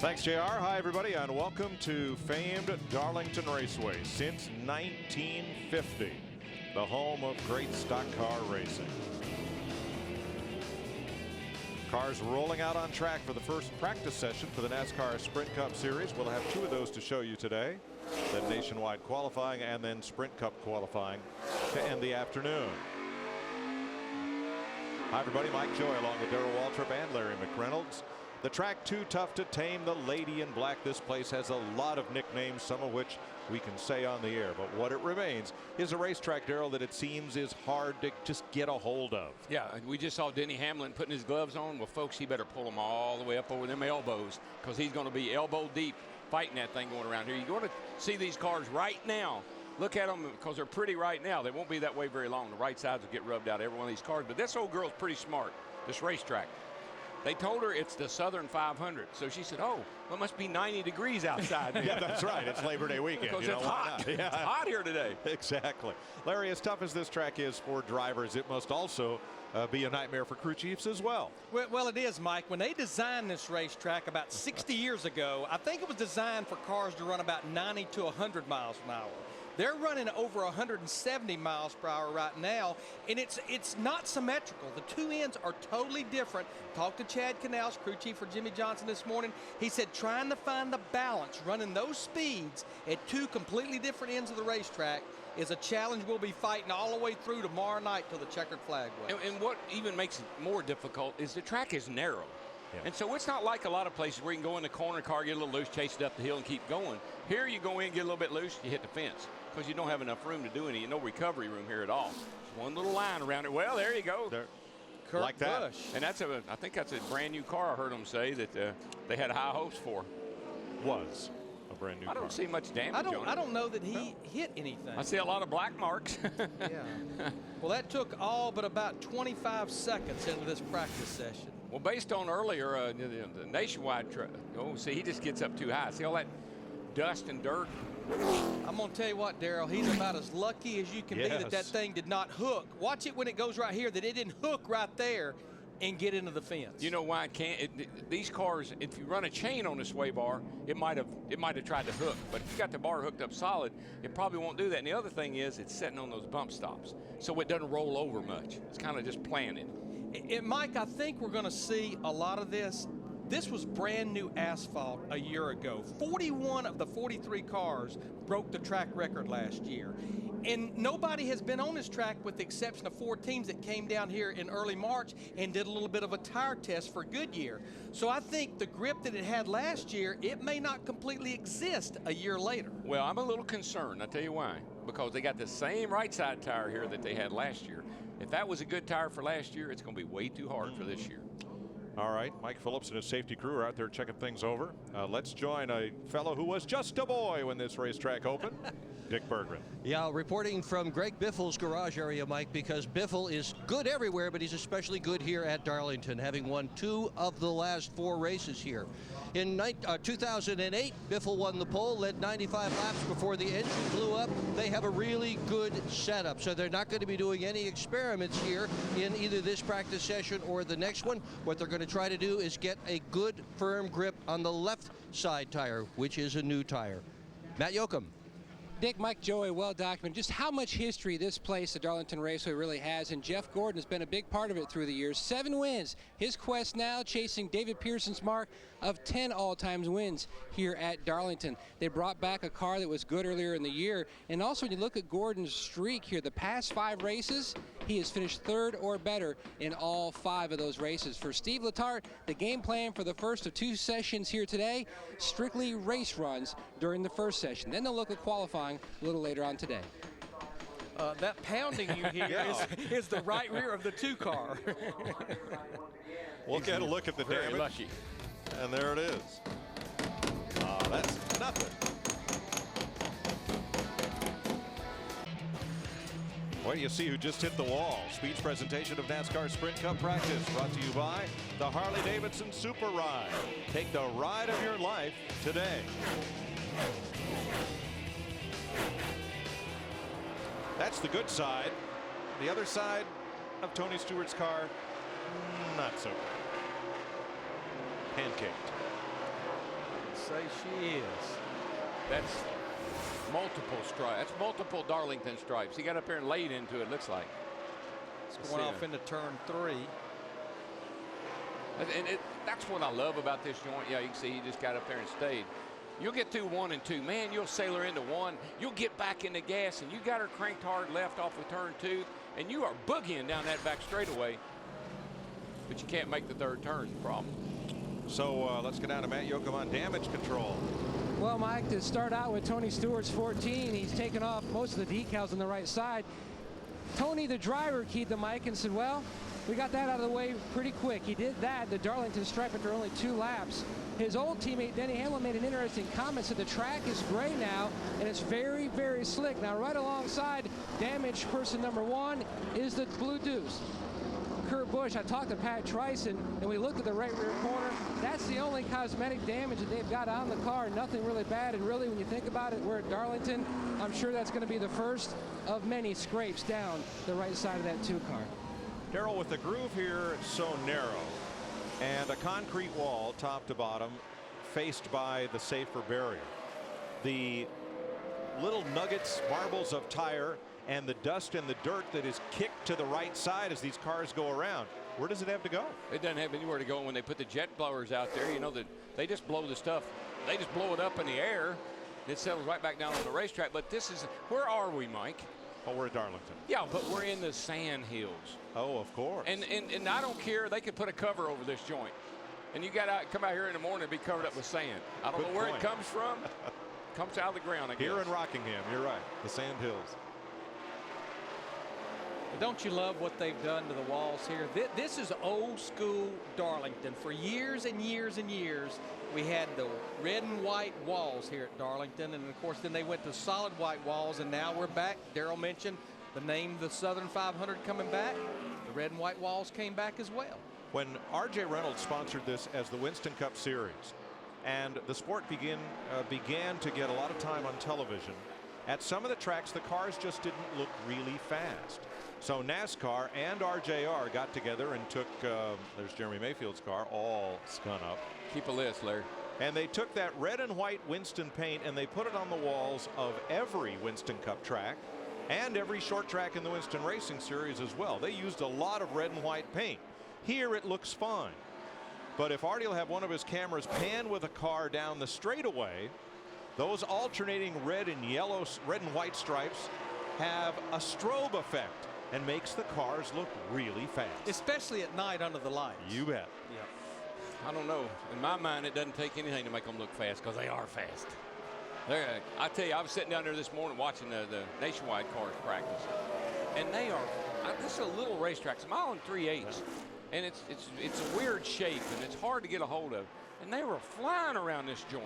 Thanks, JR. Hi, everybody, and welcome to famed Darlington Raceway. Since 1950, the home of great stock car racing. Cars rolling out on track for the first practice session for the NASCAR Sprint Cup Series. We'll have two of those to show you today. Then nationwide qualifying and then Sprint Cup qualifying to end the afternoon. Hi, everybody. Mike Joy along with Darrell Waltrip and Larry McReynolds. The track too tough to tame, the lady in black. This place has a lot of nicknames, some of which we can say on the air. But what it remains is a racetrack, Darrell, that it seems is hard to just get a hold of. Yeah, we just saw Denny Hamlin putting his gloves on. Well, folks, he better pull them all the way up over them elbows, because he's going to be elbow deep fighting that thing going around here. You're going to see these cars right now. Look at them, because they're pretty right now. They won't be that way very long. The right sides will get rubbed out, every one of these cars. But this old girl's pretty smart, this racetrack. They told her it's the Southern 500. So she said, oh, well, it must be 90 degrees outside. Yeah, that's right. It's Labor Day weekend. Because it's hot. Yeah. It's hot here today. Exactly. Larry, as tough as this track is for drivers, it must also be a nightmare for crew chiefs as well. Well, it is, Mike. When they designed this racetrack about 60 years ago, I think it was designed for cars to run about 90 to 100 miles an hour. They're running over 170 miles per hour right now, and it's not symmetrical. The two ends are totally different. Talked to Chad Canals, crew chief for Jimmy Johnson this morning. He said trying to find the balance, running those speeds at two completely different ends of the racetrack is a challenge we'll be fighting all the way through tomorrow night till the checkered flag waves. And what even makes it more difficult is the track is narrow. Yeah. And so it's not like a lot of places where you can go in the corner, car get a little loose, chase it up the hill and keep going. Here you go in, get a little bit loose, you hit the fence, because you don't have enough room to do any, no recovery room here at all. One little line around it. Well, there you go. Kurt like that. Busch. And that's I think that's a brand new car. I heard them say that they had high hopes for. Was a brand new car. I don't see much damage on it. I don't know that he hit anything. I see a lot of black marks. Yeah. Well, that took all but about 25 seconds into this practice session. Well, based on earlier, the nationwide, see, he just gets up too high. See all that dust and dirt? I'm going to tell you what, Darrell, he's about as lucky as you can be that thing did not hook. Watch it when it goes right here, that it didn't hook right there and get into the fence. You know why it can't? These cars, if you run a chain on the sway bar, it might have tried to hook. But if you got the bar hooked up solid, it probably won't do that. And the other thing is, it's sitting on those bump stops, so it doesn't roll over much. It's kind of just planted. Mike, I think we're going to see a lot of this. This was brand new asphalt a year ago. 41 of the 43 cars broke the track record last year. And nobody has been on this track with the exception of 4 teams that came down here in early March and did a little bit of a tire test for Goodyear. So I think the grip that it had last year, it may not completely exist a year later. Well, I'm a little concerned. I'll tell you why. Because they got the same right side tire here that they had last year. If that was a good tire for last year, it's going to be way too hard for this year. All right, Mike Phillips and his safety crew are out there checking things over. Let's join a fellow who was just a boy when this racetrack opened, Dick Berggren. Yeah, reporting from Greg Biffle's garage area, Mike, because Biffle is good everywhere, but he's especially good here at Darlington, having won 2 of the last 4 races here. In 2008, Biffle won the pole, led 95 laps before the engine blew up. They have a really good setup, so they're not going to be doing any experiments here in either this practice session or the next one. What they're going to try to do is get a good, firm grip on the left side tire, which is a new tire. Matt Yoakum. Dick, Mike Joey, well documented just how much history this place, the Darlington Raceway, really has, and Jeff Gordon has been a big part of it through the years. 7 wins. His quest now chasing David Pearson's mark of 10 all-time wins here at Darlington. They brought back a car that was good earlier in the year, and also when you look at Gordon's streak here, the past 5 races, he has finished 3rd or better in all 5 of those races. For Steve Letarte, the game plan for the first of 2 sessions here today, strictly race runs during the first session. Then they'll look at qualifying a little later on today. That pounding you hear is the right rear of the 2 car. We'll get a look at the damage. Very lucky. And there it is. That's nothing. Well, you see who just hit the wall. Speech presentation of NASCAR Sprint Cup practice brought to you by the Harley-Davidson Super Ride. Take the ride of your life today. That's the good side. The other side of Tony Stewart's car, not so good. Pancaked. say she is. That's multiple stripes. That's multiple Darlington stripes. He got up there and laid into it, looks like. It's going off into turn 3. And that's what I love about this joint. Yeah, you can see he just got up there and stayed. You'll get through 1 and 2. Man, you'll sail her into 1. You'll get back in the gas, and you got her cranked hard left off of turn 2, and you are boogieing down that back straightaway. But you can't make the 3rd turn, is the problem. So let's get down to Matt Yoakum on damage control. Well, Mike, to start out with Tony Stewart's 14, he's taken off most of the decals on the right side. Tony, the driver, keyed the mic and said, well, we got that out of the way pretty quick. He did that, the Darlington stripe, after only 2 laps. His old teammate, Denny Hamlin, made an interesting comment, said the track is gray now, and it's very, very slick. Now, right alongside damage person number 1 is the Blue Deuce. Kurt Busch. I talked to Pat Tryson, and we looked at the right rear corner. That's the only cosmetic damage that they've got on the car. Nothing really bad, and really, when you think about it, we're at Darlington. I'm sure that's going to be the first of many scrapes down the right side of that 2 car. Darrell, with the groove here so narrow and a concrete wall top to bottom faced by the safer barrier, the little nuggets, marbles of tire, and the dust and the dirt that is kicked to the right side as these cars go around, where does it have to go? It doesn't have anywhere to go. When they put the jet blowers out there, you know, that they just blow the stuff. They just blow it up in the air. It settles right back down on the racetrack. But this is, where are we, Mike? Oh, we're at Darlington. Yeah, but we're in the sand hills. Oh, of course. And I don't care. They could put a cover over this joint. And you got to come out here in the morning and be covered up with sand. I don't know where it comes from. It comes out of the ground, I guess. Here in Rockingham, you're right. The sand hills. Don't you love what they've done to the walls here? This is old school Darlington. For years and years and years, we had the red and white walls here at Darlington. And, of course, then they went to solid white walls, and now we're back. Darrell mentioned the name, the Southern 500 coming back. The red and white walls came back as well. When R.J. Reynolds sponsored this as the Winston Cup Series, and the sport began to get a lot of time on television, at some of the tracks, the cars just didn't look really fast. So NASCAR and RJR got together and took, there's Jeremy Mayfield's car, all spun up. Keep a list, Larry. And they took that red and white Winston paint and they put it on the walls of every Winston Cup track and every short track in the Winston Racing Series as well. They used a lot of red and white paint. Here it looks fine. But if Artie will have one of his cameras pan with a car down the straightaway, those alternating red and white stripes have a strobe effect and makes the cars look really fast. Especially at night under the lights. You bet. Yep. I don't know. In my mind, it doesn't take anything to make them look fast, because they are fast. I tell you, I was sitting down there this morning watching the Nationwide cars practice, and they are. This is a little racetrack. It's a 1 3/8, and it's a weird shape, and it's hard to get a hold of. And they were flying around this joint.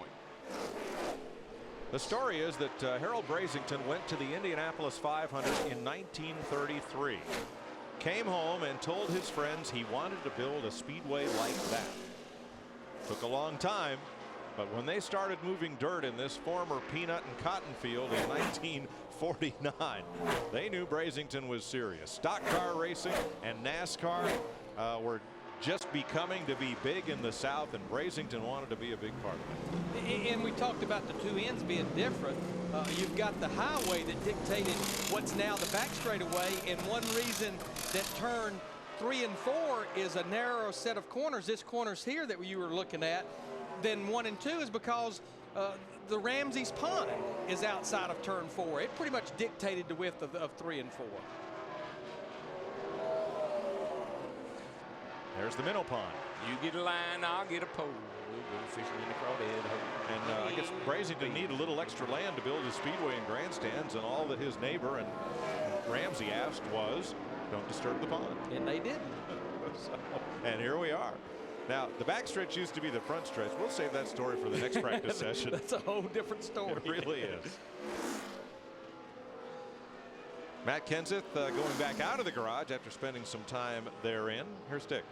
The story is that Harold Brasington went to the Indianapolis 500 in 1933. Came home and told his friends he wanted to build a speedway like that. Took a long time, but when they started moving dirt in this former peanut and cotton field in 1949, they knew Brasington was serious. Stock car racing and NASCAR were just becoming to be big in the South, and Brasington wanted to be a big part of it. And we talked about the 2 ends being different. You've got the highway that dictated what's now the back straightaway, and one reason that turn 3 and 4 is a narrower set of corners, this corners here that you were looking at, than 1 and 2 is because the Ramsey's Pond is outside of turn 4. It pretty much dictated the width of 3 and 4. There's the minnow pond. You get a line, I'll get a pole. We'll go fishing in the crawdad hole. And I guess Brasington needed a little extra land to build his speedway and grandstands, and all that his neighbor and Ramsey asked was, don't disturb the pond. And they didn't. And here we are. Now, the back stretch used to be the front stretch. We'll save that story for the next practice session. That's a whole different story. It really is. Matt Kenseth going back out of the garage after spending some time therein. Here's Dick.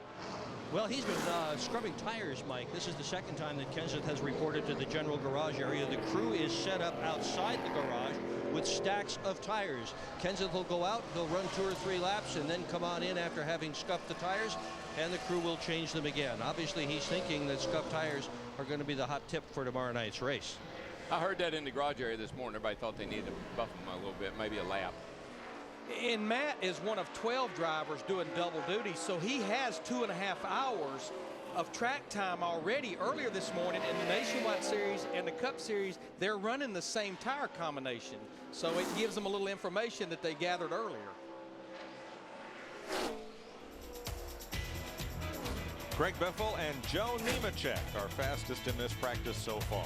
Well, he's been scrubbing tires, Mike. This is the second time that Kenseth has reported to the general garage area. The crew is set up outside the garage. with stacks of tires. Kenseth will go out, he'll run 2 or 3 laps, and then come on in after having scuffed the tires, and the crew will change them again. Obviously, he's thinking that scuffed tires are going to be the hot tip for tomorrow night's race. I heard that in the garage area this morning. Everybody thought they needed to buff them a little bit, maybe a lap. And Matt is one of 12 drivers doing double duty, so he has 2.5 hours of track time already. Earlier this morning in the Nationwide Series and the Cup Series, they're running the same tire combination, so it gives them a little information that they gathered earlier. Greg Biffle and Joe Nemechek are fastest in this practice so far.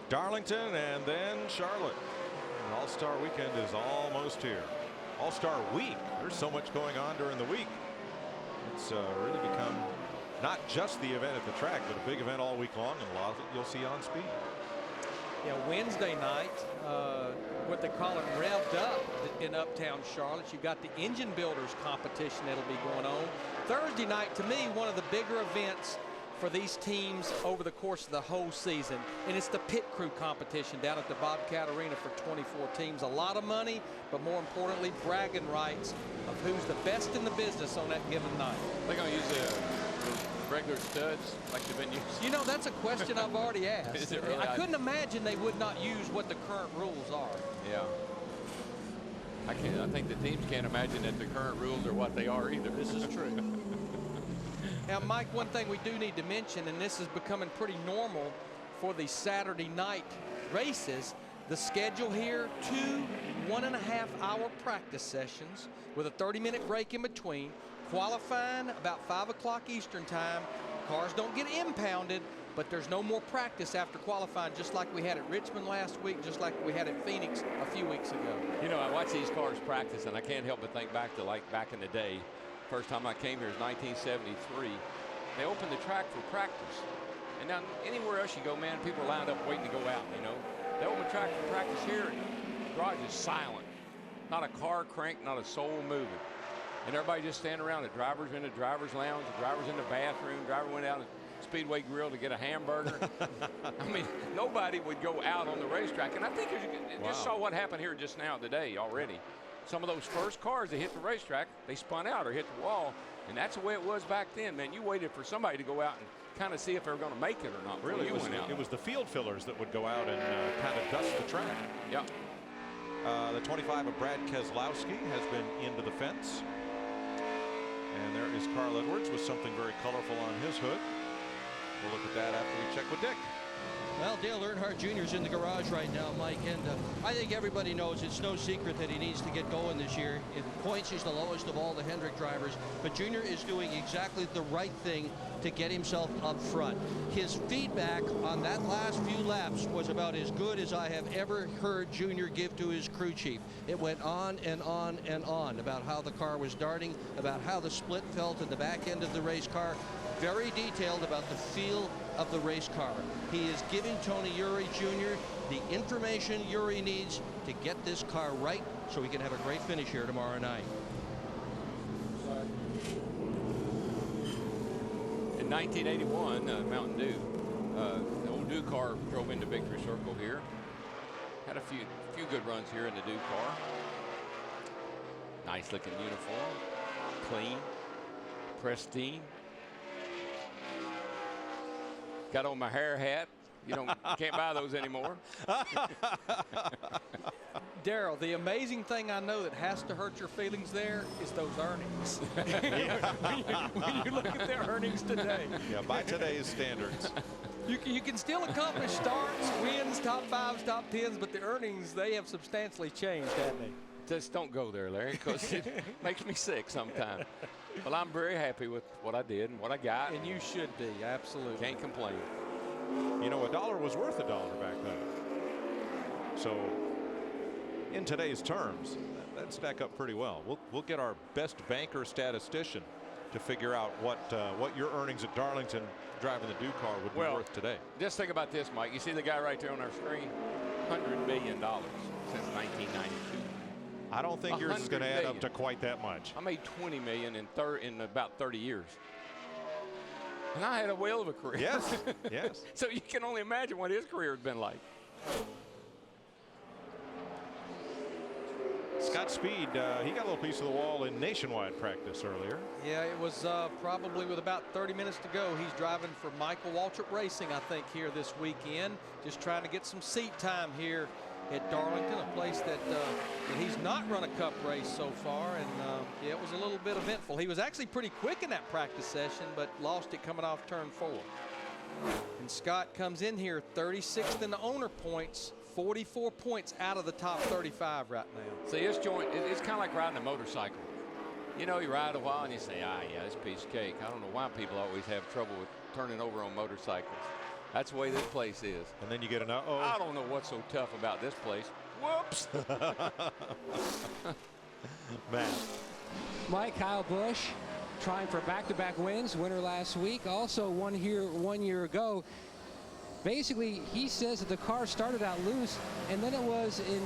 Darlington and then Charlotte. All-Star Weekend is almost here. All-Star Week. There's so much going on during the week. It's really become not just the event at the track, but a big event all week long, and a lot of it you'll see on speed. Yeah, Wednesday night, what they call it revved up in Uptown Charlotte. You've got the engine builders competition that'll be going on. Thursday night, to me, one of the bigger events for these teams over the course of the whole season, and it's the pit crew competition down at the Bobcat Arena for 24 teams. A lot of money, but more importantly, bragging rights of who's the best in the business on that given night. They're going to use the regular studs like they've been using. You know, that's a question I've already asked. Is it really? I couldn't imagine they would not use what the current rules are. Yeah. I think the teams can't imagine that the current rules are what they are either. This is true. Now, Mike, one thing we do need to mention, and this is becoming pretty normal for the Saturday night races, the schedule here, 2 1.5-hour practice sessions with a 30-minute break in between. Qualifying about 5 o'clock Eastern time. Cars don't get impounded, but there's no more practice after qualifying, just like we had at Richmond last week, just like we had at Phoenix a few weeks ago. You know, I watch these cars practice, and I can't help but think back to like back in the day. First time I came here was 1973. They opened the track for practice. And now anywhere else you go, man, people are lined up waiting to go out, you know. They open the track for practice here, and the garage is silent. Not a car crank, not a soul moving. And everybody just standing around. The driver's in the driver's lounge, the driver's in the bathroom, the driver went out to Speedway Grill to get a hamburger. I mean, nobody would go out on the racetrack. And I think just saw what happened here just now today already. Some of those first cars that hit the racetrack, they spun out or hit the wall, and that's the way it was back then, man. You waited for somebody to go out and kind of see if they were going to make it or not. Really, it was the field fillers that would go out and kind of dust the track. Yeah. The 25 of Brad Keselowski has been into the fence. And there is Carl Edwards with something very colorful on his hood. We'll look at that after we check with Dick. Well, Dale Earnhardt Jr. is in the garage right now, Mike, and I think everybody knows it's no secret that he needs to get going this year. In points, he's the lowest of all the Hendrick drivers, but Jr. is doing exactly the right thing to get himself up front. His feedback on that last few laps was about as good as I have ever heard Jr. give to his crew chief. It went on and on and on about how the car was darting, about how the split felt in the back end of the race car. Very detailed about the feel of the race car. He is giving Tony Eury Jr. the information Eury needs to get this car right so he can have a great finish here tomorrow night. In 1981, Mountain Dew, the old Dew car drove into Victory Circle here. Had a few good runs here in the Dew car. Nice looking uniform, clean, pristine. Got on my hair hat. You can't buy those anymore. Darrell, the amazing thing I know that has to hurt your feelings there is those earnings. when you look at their earnings today. Yeah, by today's standards. You can still accomplish starts, wins, top 5s, top 10s, but the earnings, they have substantially changed, haven't they? Just don't go there, Larry, because it makes me sick sometimes. Well, I'm very happy with what I did and what I got. And you should be, absolutely. Can't complain. You know, $1 was worth $1 back then. So, in today's terms, that'd stack up pretty well. We'll get our best banker statistician to figure out what your earnings at Darlington driving the Dew car would be worth today. Just think about this, Mike. You see the guy right there on our screen? $100 million since 1992. I don't think yours is going to add up to quite that much. I made $20 million in about 30 years. And I had a whale of a career. Yes, yes. So you can only imagine what his career had been like. Scott Speed, he got a little piece of the wall in nationwide practice earlier. Yeah, it was probably with about 30 minutes to go. He's driving for Michael Waltrip Racing, I think, here this weekend. Just trying to get some seat time here at Darlington, a place that he's not run a cup race so far. And yeah, it was a little bit eventful. He was actually pretty quick in that practice session, but lost it coming off turn 4. And Scott comes in here 36th in the owner points, 44 points out of the top 35 right now. See, this joint, it's kind of like riding a motorcycle. You know, you ride a while and you say, ah, yeah, this piece of cake. I don't know why people always have trouble with turning over on motorcycles. That's the way this place is. And then you get an uh-oh. I don't know what's so tough about this place. Whoops. Man. Mike, Kyle Busch trying for back-to-back wins. Winner last week. Also won here 1 year ago. Basically, he says that the car started out loose, and then it was, in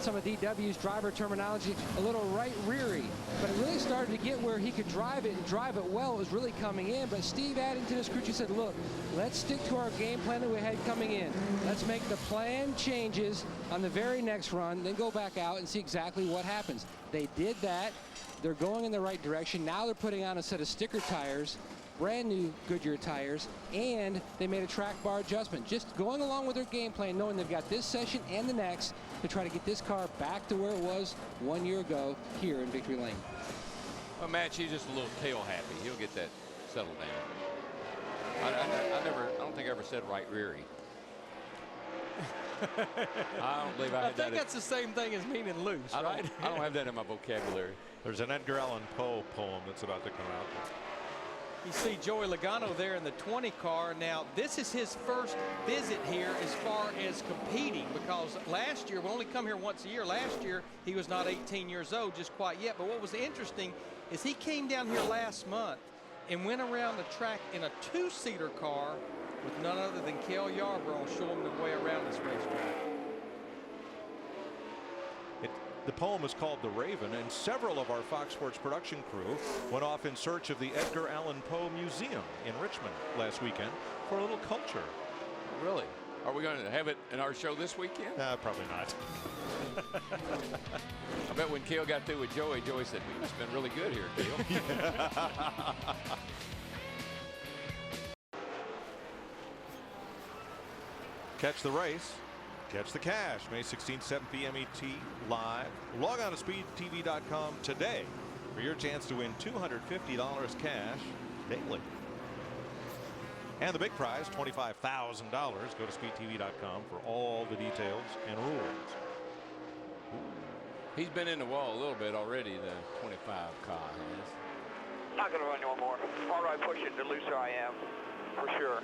some of DW's driver terminology, a little right reary. But it really started to get where he could drive it and drive it well. It was really coming in. But Steve Addington, his crew chief, said, look, let's stick to our game plan that we had coming in. Let's make the plan changes on the very next run, then go back out and see exactly what happens. They did that. They're going in the right direction. Now they're putting on a set of sticker tires, brand new Goodyear tires, and they made a track bar adjustment. Just going along with their game plan, knowing they've got this session and the next to try to get this car back to where it was 1 year ago here in Victory Lane. Well, Matt, she's just a little tail happy. He'll get that settled down. I don't think I ever said right reary. I don't believe I had that. I think that's the same thing as meaning loose, right? I don't have that in my vocabulary. There's an Edgar Allan Poe poem that's about to come out. You see Joey Logano there in the 20 car. Now, this is his first visit here as far as competing, because last year, we only come here once a year. Last year, he was not 18 years old just quite yet. But what was interesting is he came down here last month and went around the track in a 2-seater car with none other than Cale Yarborough showing the way around this racetrack. The poem is called The Raven, and several of our Fox Sports production crew went off in search of the Edgar Allan Poe Museum in Richmond last weekend for a little culture. Really? Are we going to have it in our show this weekend? Probably not. I bet when Cale got through with Joey, Joey said, "We must have been really good here, Cale." Catch the race. Catch the cash. May 16th, 7 p.m. ET live. Log on to speedtv.com today for your chance to win $250 cash daily. And the big prize, $25,000. Go to speedtv.com for all the details and rules. He's been in the wall a little bit already, the 25 car has. Not going to run no more. The harder I push it, the looser I am, for sure.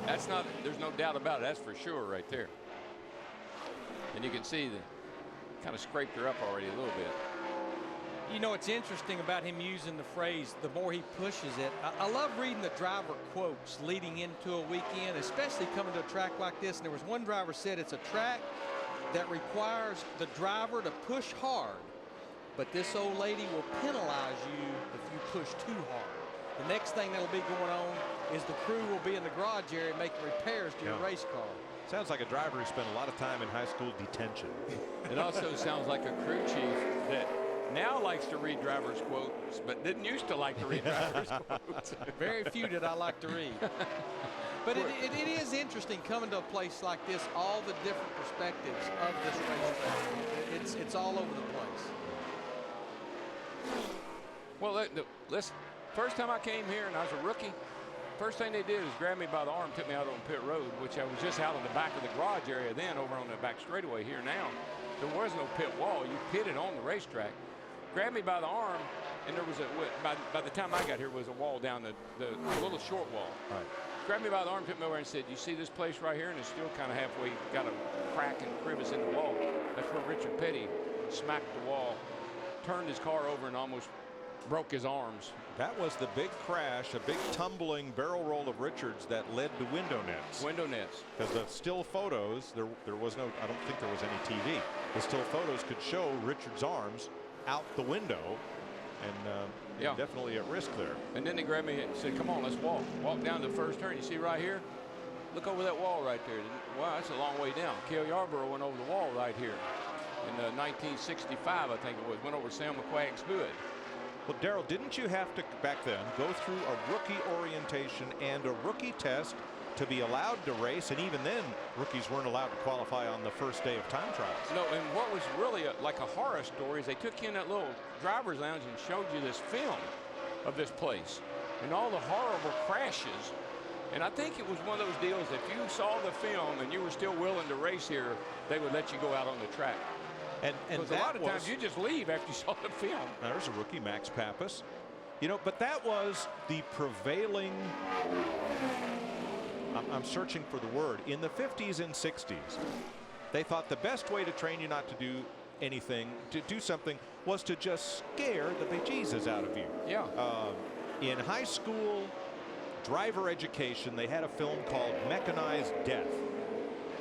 That's not, there's no doubt about it. That's for sure right there. And you can see the kind of scraped her up already a little bit. You know, it's interesting about him using the phrase, the more he pushes it. I love reading the driver quotes leading into a weekend, especially coming to a track like this. And there was one driver said it's a track that requires the driver to push hard, but this old lady will penalize you if you push too hard. The next thing that'll be going on is the crew will be in the garage area making repairs to your race car. Sounds like a driver who spent a lot of time in high school detention. It also sounds like a crew chief that now likes to read driver's quotes, but didn't used to like to read driver's quotes. Very few did I like to read. But it is interesting coming to a place like this, all the different perspectives of this racetrack. It's all over the place. Well, listen, first time I came here and I was a rookie, first thing they did was grab me by the arm, took me out on pit road, which I was just out in the back of the garage area then, over on the back straightaway. Here now, there was no pit wall. You pitted on the racetrack. Grabbed me by the arm, and there was by the time I got here, was a wall down the little short wall. Right. Grabbed me by the arm, took me over and said, "You see this place right here?" And it's still kind of halfway, got a crack and crevice in the wall. That's where Richard Petty smacked the wall, turned his car over, and almost broke his arms. That was the big crash, a big tumbling barrel roll of Richards that led to window nets. Window nets. Because the still photos, there was no, I don't think there was any TV. The still photos could show Richards' arms out the window and definitely at risk there. And then they grabbed me and said, "Come on, let's walk. Walk down the first turn. You see right here? Look over that wall right there. Wow, that's a long way down." Cale Yarborough went over the wall right here in 1965, I think it was. Went over Sam McQuagg's hood. Well, Darrell, didn't you have to back then go through a rookie orientation and a rookie test to be allowed to race? And even then, rookies weren't allowed to qualify on the first day of time trials. No, and what was really like a horror story is they took you in that little driver's lounge and showed you this film of this place and all the horrible crashes. And I think it was one of those deals, if you saw the film and you were still willing to race here, they would let you go out on the track. And a lot of times you just leave after you saw the film. There's a rookie, Max Pappas. You know, but that was the prevailing, I'm searching for the word, in the 50s and 60s. They thought the best way to train you not to do anything, to do something, was to just scare the bejesus out of you. Yeah. In high school driver education, they had a film called Mechanized Death.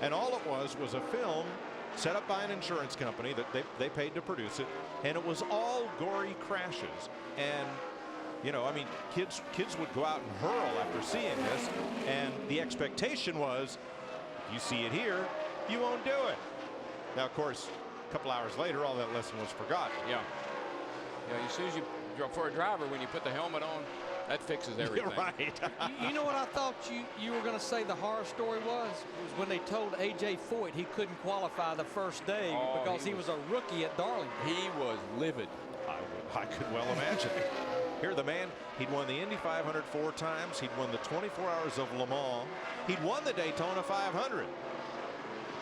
And all it was a film set up by an insurance company that they paid to produce it, and it was all gory crashes. And you know, I mean, kids would go out and hurl after seeing this, and the expectation was, if you see it here, you won't do it. Now, of course, a couple hours later, all that lesson was forgotten. Yeah. Yeah, as soon as you, for a driver, when you put the helmet on, that fixes everything. You're right. You know what I thought you were going to say the horror story was when they told A.J. Foyt he couldn't qualify the first day because he was a rookie at Darlington. He was livid. I could well imagine. Here, the man, he'd won the Indy 500 4 times. He'd won the 24 Hours of Le Mans. He'd won the Daytona 500.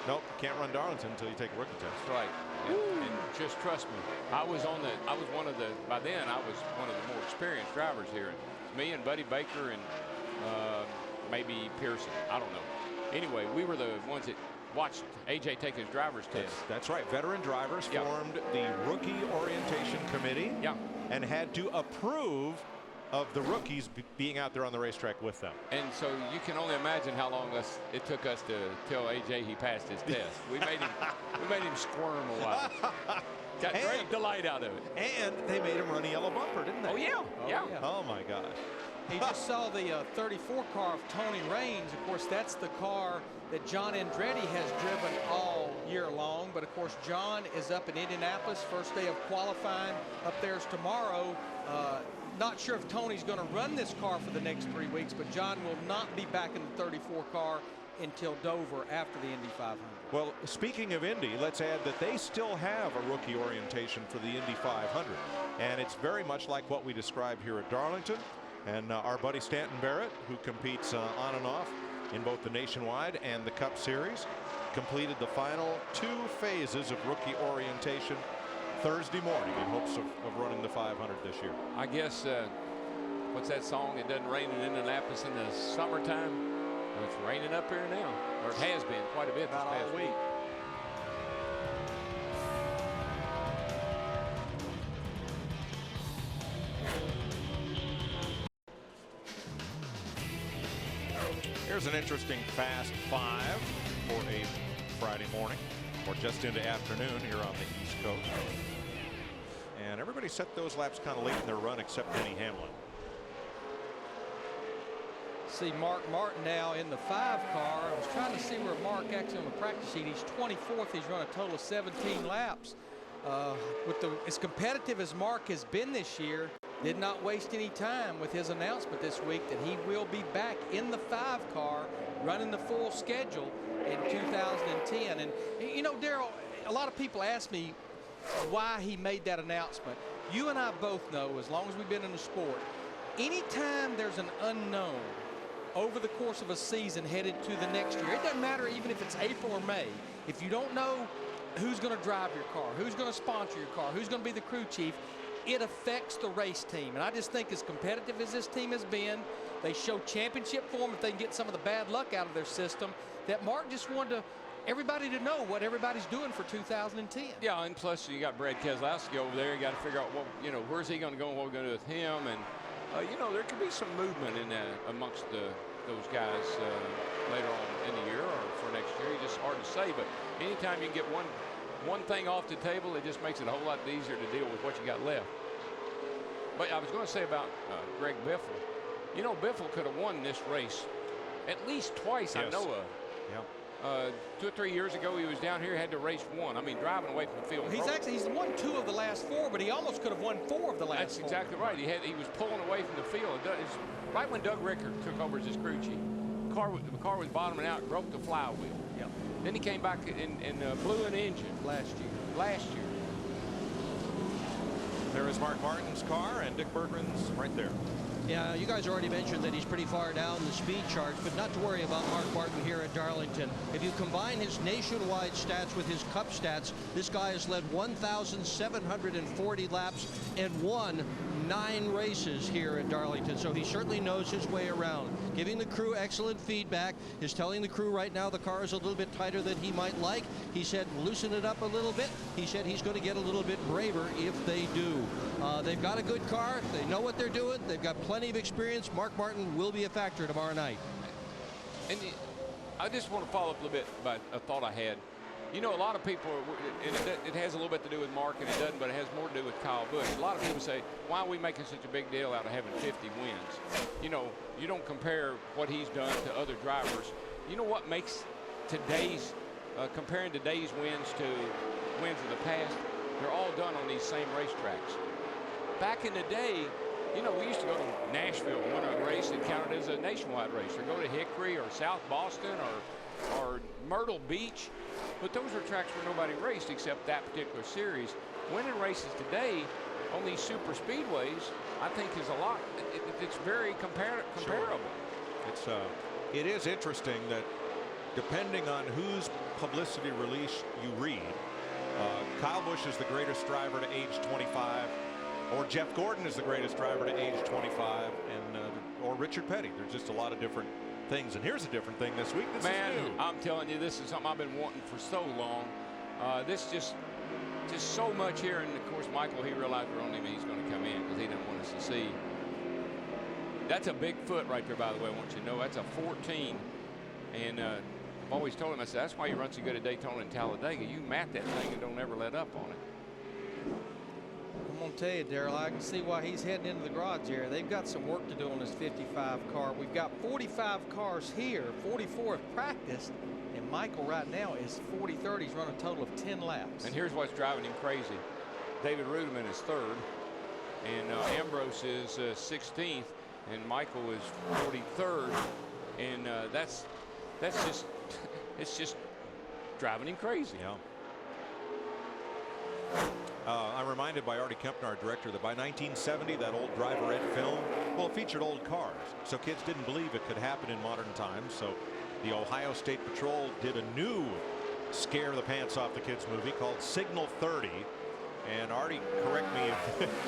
Nope, can't run Darlington until you take a rookie test. That's right. And just trust me, I was one of the, by then I was one of the more experienced drivers here. Me and Buddy Baker and maybe Pearson. I don't know. Anyway, we were the ones that watched AJ take his driver's test. That's right. Veteran drivers formed the rookie orientation committee and had to approve of the rookies being out there on the racetrack with them. And so you can only imagine how long it took us to tell AJ he passed his test. We made him squirm a while. Got great delight out of it. And they made him run a yellow bumper, didn't they? Oh yeah. Yeah. Oh my gosh. He just saw the 34 car of Tony Raines. Of course, that's the car that John Andretti has driven all year long. But of course, John is up in Indianapolis. First day of qualifying up there's tomorrow. Not sure if Tony's going to run this car for the next 3 weeks, but John will not be back in the 34 car until Dover after the Indy 500. Well, speaking of Indy, let's add that they still have a rookie orientation for the Indy 500. And it's very much like what we described here at Darlington. And our buddy Stanton Barrett, who competes on and off in both the Nationwide and the Cup Series, completed the final 2 phases of rookie orientation Thursday morning in hopes of running the 500 this year. I guess, what's that song? It doesn't rain in Indianapolis in the summertime. Well, it's raining up here now, or it has been quite a bit this past week. Here's an interesting fast 5 for a Friday morning, or just into afternoon here on the East Coast. And everybody set those laps kind of late in their run except Denny Hamlin. See Mark Martin now in the 5 car. I was trying to see where Mark actually on the practice sheet. He's 24th. He's run a total of 17 laps. As competitive as Mark has been this year, did not waste any time with his announcement this week that he will be back in the 5 car running the full schedule in 2010. And you know, Darrell, a lot of people ask me why he made that announcement. You and I both know, as long as we've been in the sport, anytime there's an unknown over the course of a season headed to the next year, it doesn't matter even if it's April or May, if you don't know who's going to drive your car, who's going to sponsor your car, who's going to be the crew chief, it affects the race team. And I just think as competitive as this team has been, they show championship form if they can get some of the bad luck out of their system, that Mark just wanted everybody to know what everybody's doing for 2010. Yeah, and plus you got Brad Keselowski over there. You got to figure out what, where's he going to go and what we're going to do with him. And there could be some movement in amongst those guys later on in the year or for next year. It's just hard to say, but anytime you can get one thing off the table, it just makes it a whole lot easier to deal with what you got left. But I was going to say about Greg Biffle. You know, Biffle could have won this race at least twice. Yes. I know of. Yeah. 2 or 3 years ago, he was down here, had to race one. I mean, driving away from the field. He's won 2 of the last 4, but he almost could have won 4 of the last 4. That's exactly right. He was pulling away from the field. It's right when Doug Rickard took over as his crew chief. The car was bottoming out, broke the flywheel. Yep. Then he came back and blew an engine Last year. There is Mark Martin's car and Dick Berggren's right there. Yeah, you guys already mentioned that he's pretty far down the speed charts, but not to worry about Mark Martin here at Darlington. If you combine his nationwide stats with his Cup stats, this guy has led 1,740 laps and won 9 races here at Darlington, so he certainly knows his way around. Giving the crew excellent feedback, is telling the crew right now the car is a little bit tighter than he might like. He said loosen it up a little bit. He said he's going to get a little bit braver if they do. They've got a good car. They know what they're doing. They've got plenty of experience. Mark Martin will be a factor tomorrow night. And I just want to follow up a little bit about a thought I had. You know, a lot of people, and it has a little bit to do with Mark, and it doesn't, but it has more to do with Kyle Busch. A lot of people say, why are we making such a big deal out of having 50 wins? You know, you don't compare what he's done to other drivers. You know what makes today's, comparing today's wins to wins of the past? They're all done on these same racetracks. Back in the day, you know, we used to go to Nashville, win a race and count it as a nationwide race, or go to Hickory or South Boston or Myrtle Beach. But those are tracks where nobody raced except that particular series. Winning races today on these super speedways, I think, is a lot. It's very comparable. Sure. It is interesting that depending on whose publicity release you read, Kyle Busch is the greatest driver to age 25, or Jeff Gordon is the greatest driver to age 25, and or Richard Petty. There's just a lot of different things. And here's a different thing this week. This is new. I'm telling you, this is something I've been wanting for so long. This just so much here. And of course, Michael, he realized we're on him and he's going to come in because he didn't want us to see. That's a big foot right there, by the way. I want you to know that's a 14. And I've always told him, I said, that's why you run so good at Daytona and Talladega. You mat that thing and don't ever let up on it. I'm going to tell you, Darrell, I can see why he's heading into the garage here. They've got some work to do on this 55 car. We've got 45 cars here, 44 have practiced, and Michael right now is 43rd. He's run a total of 10 laps. And here's what's driving him crazy. David Rudiman is 3rd, and Ambrose is 16th, and Michael is 43rd, and that's just it's just driving him crazy. Yeah. I'm reminded by Artie Kempner, our director, that by 1970, that old Driver Ed film, well, it featured old cars. So kids didn't believe it could happen in modern times. So the Ohio State Patrol did a new scare the pants off the kids movie called Signal 30. And Artie, correct me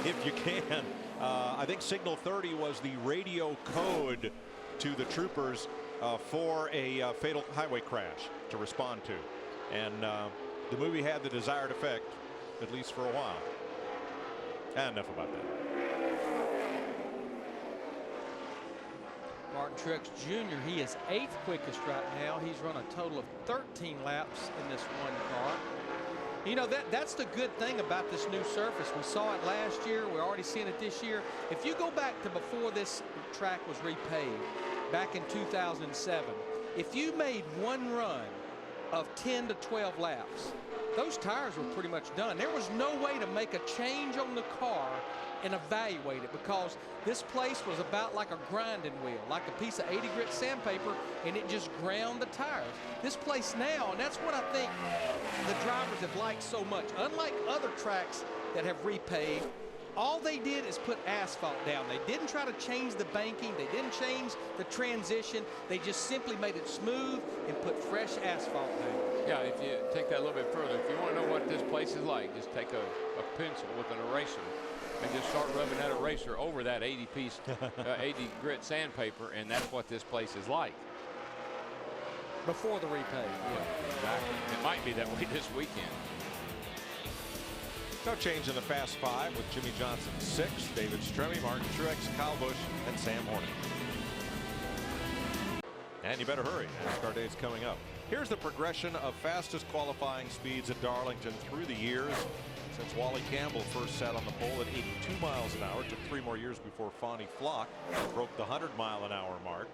if you can. I think Signal 30 was the radio code to the troopers for a fatal highway crash to respond to. And the movie had the desired effect, at least for a while. Enough about that. Martin Truex Jr., he is 8th quickest right now. He's run a total of 13 laps in this one car. You know, that's the good thing about this new surface. We saw it last year. We're already seeing it this year. If you go back to before this track was repaved, back in 2007, if you made one run of 10 to 12 laps, those tires were pretty much done. There was no way to make a change on the car and evaluate it because this place was about like a grinding wheel, like a piece of 80 grit sandpaper, and it just ground the tires. This place now, and that's what I think the drivers have liked so much. Unlike other tracks that have repaved, all they did is put asphalt down. They didn't try to change the banking. They didn't change the transition. They just simply made it smooth and put fresh asphalt down. Yeah, if you take that a little bit further, if you want to know what this place is like, just take a pencil with an eraser and just start rubbing that eraser over that 80 grit sandpaper, and that's what this place is like. Before the repave. Yeah, exactly. It might be that way this weekend. No change in the Fast Five with Jimmy Johnson 6th, David Stremme, Martin Truex, Kyle Busch, and Sam Hornick. And you better hurry. NASCAR Day is coming up. Here's the progression of fastest qualifying speeds at Darlington through the years. since Wally Campbell first sat on the pole at 82 miles an hour. It took 3 more years before Fonnie Flock broke the 100-mile-an-hour mark.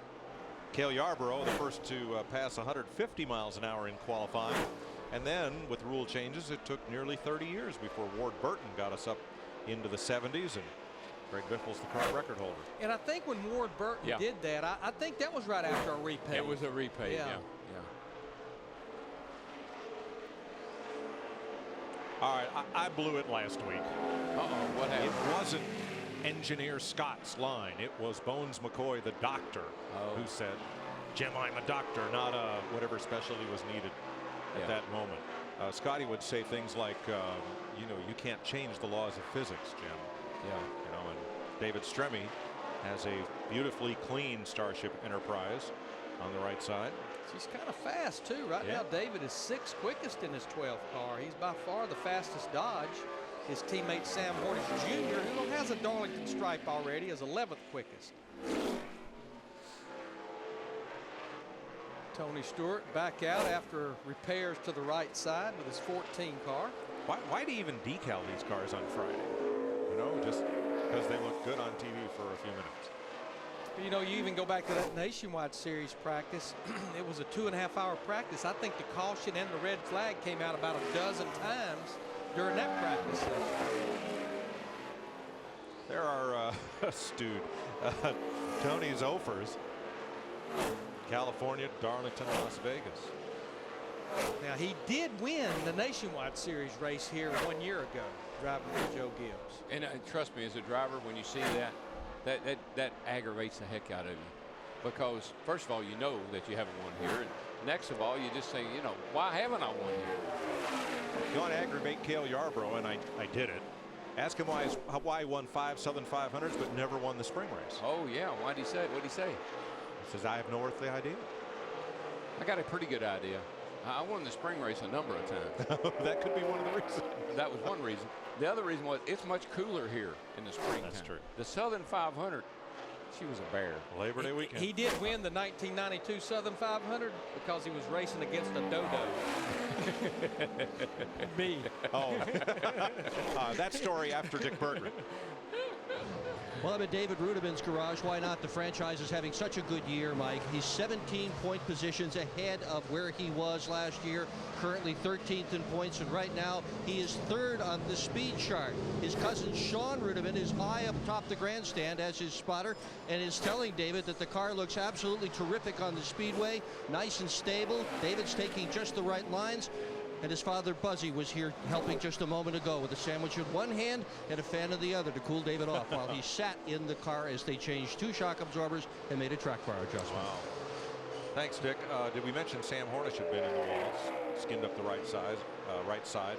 Cale Yarborough, the first to pass 150 miles an hour in qualifying. And then with rule changes, it took nearly 30 years before Ward Burton got us up into the 70s, and Greg Biffle's the car record holder. And I think when Ward Burton did that, I think that was right after a repay. It was a repay, yeah. All right, I blew it last week. What happened? It wasn't engineer Scott's line. It was Bones McCoy, the doctor, who said, "Jim, I'm a doctor, not a whatever specialty was needed at that moment." Scotty would say things like, you know, you can't change the laws of physics, Jim. You know, and David Stremme has a beautifully clean Starship Enterprise on the right side. She's kind of fast too. Right now, David is 6th quickest in his 12th car. He's by far the fastest Dodge. His teammate Sam Hornish Jr., who has a Darlington stripe already, is 11th quickest. Tony Stewart back out after repairs to the right side with his 14 car. Why do you even decal these cars on Friday? You know, just because they look good on TV for a few minutes. You know, you even go back to that Nationwide Series practice. It was a 2.5-hour practice. I think the caution and the red flag came out about a dozen times during that practice session. There are Tony's offers. California, Darlington, Las Vegas. Now, he did win the Nationwide Series race here 1 year ago, driving for Joe Gibbs. And trust me, as a driver, when you see that aggravates the heck out of you. Because, first of all, you know that you haven't won here. And next of all, you just say, you know, why haven't I won here? You want to aggravate Cale Yarborough, and I did it. Ask him why he won 5 Southern 500s but never won the spring race. Oh, yeah. What'd he say? What'd he say? He says, I have no earthly idea. I got a pretty good idea. I won the spring race a number of times. That could be one of the reasons. That was one reason. The other reason was it's much cooler here in the spring. That's true. The Southern 500, she was a bear. Labor Day weekend. He did win the 1992 Southern 500 because he was racing against a dodo. Me. Oh. That story after Dick Berggren. Well, I'm at David Rudiman's garage. Why not? The franchise is having such a good year, Mike. He's 17 point positions ahead of where he was last year, currently 13th in points, and right now he is 3rd on the speed chart. His cousin Sean Rudiman is high up top the grandstand as his spotter and is telling David that the car looks absolutely terrific on the speedway, nice and stable. David's taking just the right lines. And his father, Buzzy, was here helping just a moment ago with a sandwich in one hand and a fan in the other to cool David off while he sat in the car as they changed 2 shock absorbers and made a track bar adjustment. Wow. Thanks, Dick. Did we mention Sam Hornish had been in the walls, skinned up the right side?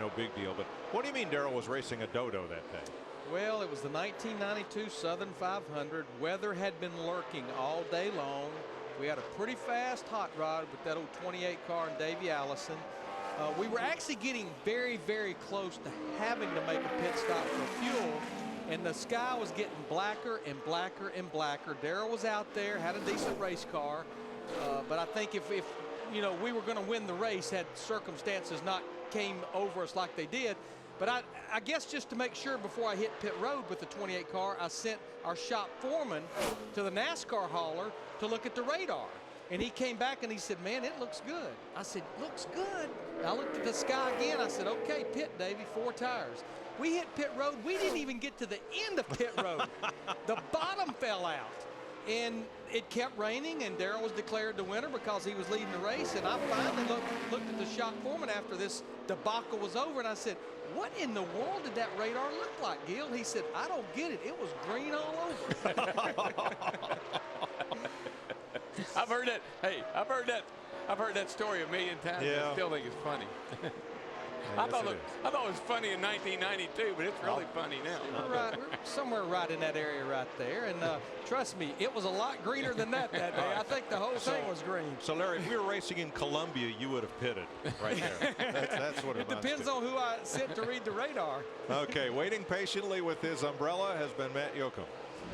No big deal. But what do you mean Darrell was racing a dodo that day? Well, it was the 1992 Southern 500. Weather had been lurking all day long. We had a pretty fast hot rod with that old 28 car and Davey Allison. We were actually getting very, very close to having to make a pit stop for fuel, and the sky was getting blacker and blacker and blacker. Darrell was out there, had a decent race car, but I think if you know, we were going to win the race had circumstances not came over us like they did. But I guess just to make sure before I hit pit road with the 28 car, I sent our shop foreman to the NASCAR hauler to look at the radar. And he came back and he said, man, it looks good. I said, looks good. I looked at the sky again. I said, okay, pit, Davey, 4 tires. We hit pit road. We didn't even get to the end of pit road. The bottom fell out. And it kept raining, and Darrell was declared the winner because he was leading the race. And I finally looked at the shop foreman after this debacle was over, and I said, what in the world did that radar look like, Gil? He said, I don't get it. It was green all over. I've heard that. Hey, I've heard that story a million times. Yeah. I still think it's funny. I thought it was funny in 1992, but it's really funny now. We're somewhere right in that area right there. And trust me, it was a lot greener than that day. I think the whole thing was green. So, Larry, if we were racing in Columbia, you would have pitted right there. That's what it depends on who I sent to read the radar. Okay, waiting patiently with his umbrella has been Matt Yoakum.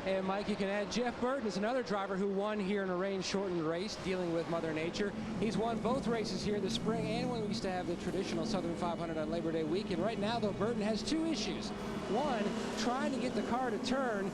And Mike, you can add Jeff Burton is another driver who won here in a rain-shortened race dealing with Mother Nature. He's won both races here this spring and when we used to have the traditional Southern 500 on Labor Day weekend. Right now, though, Burton has two issues. One, trying to get the car to turn.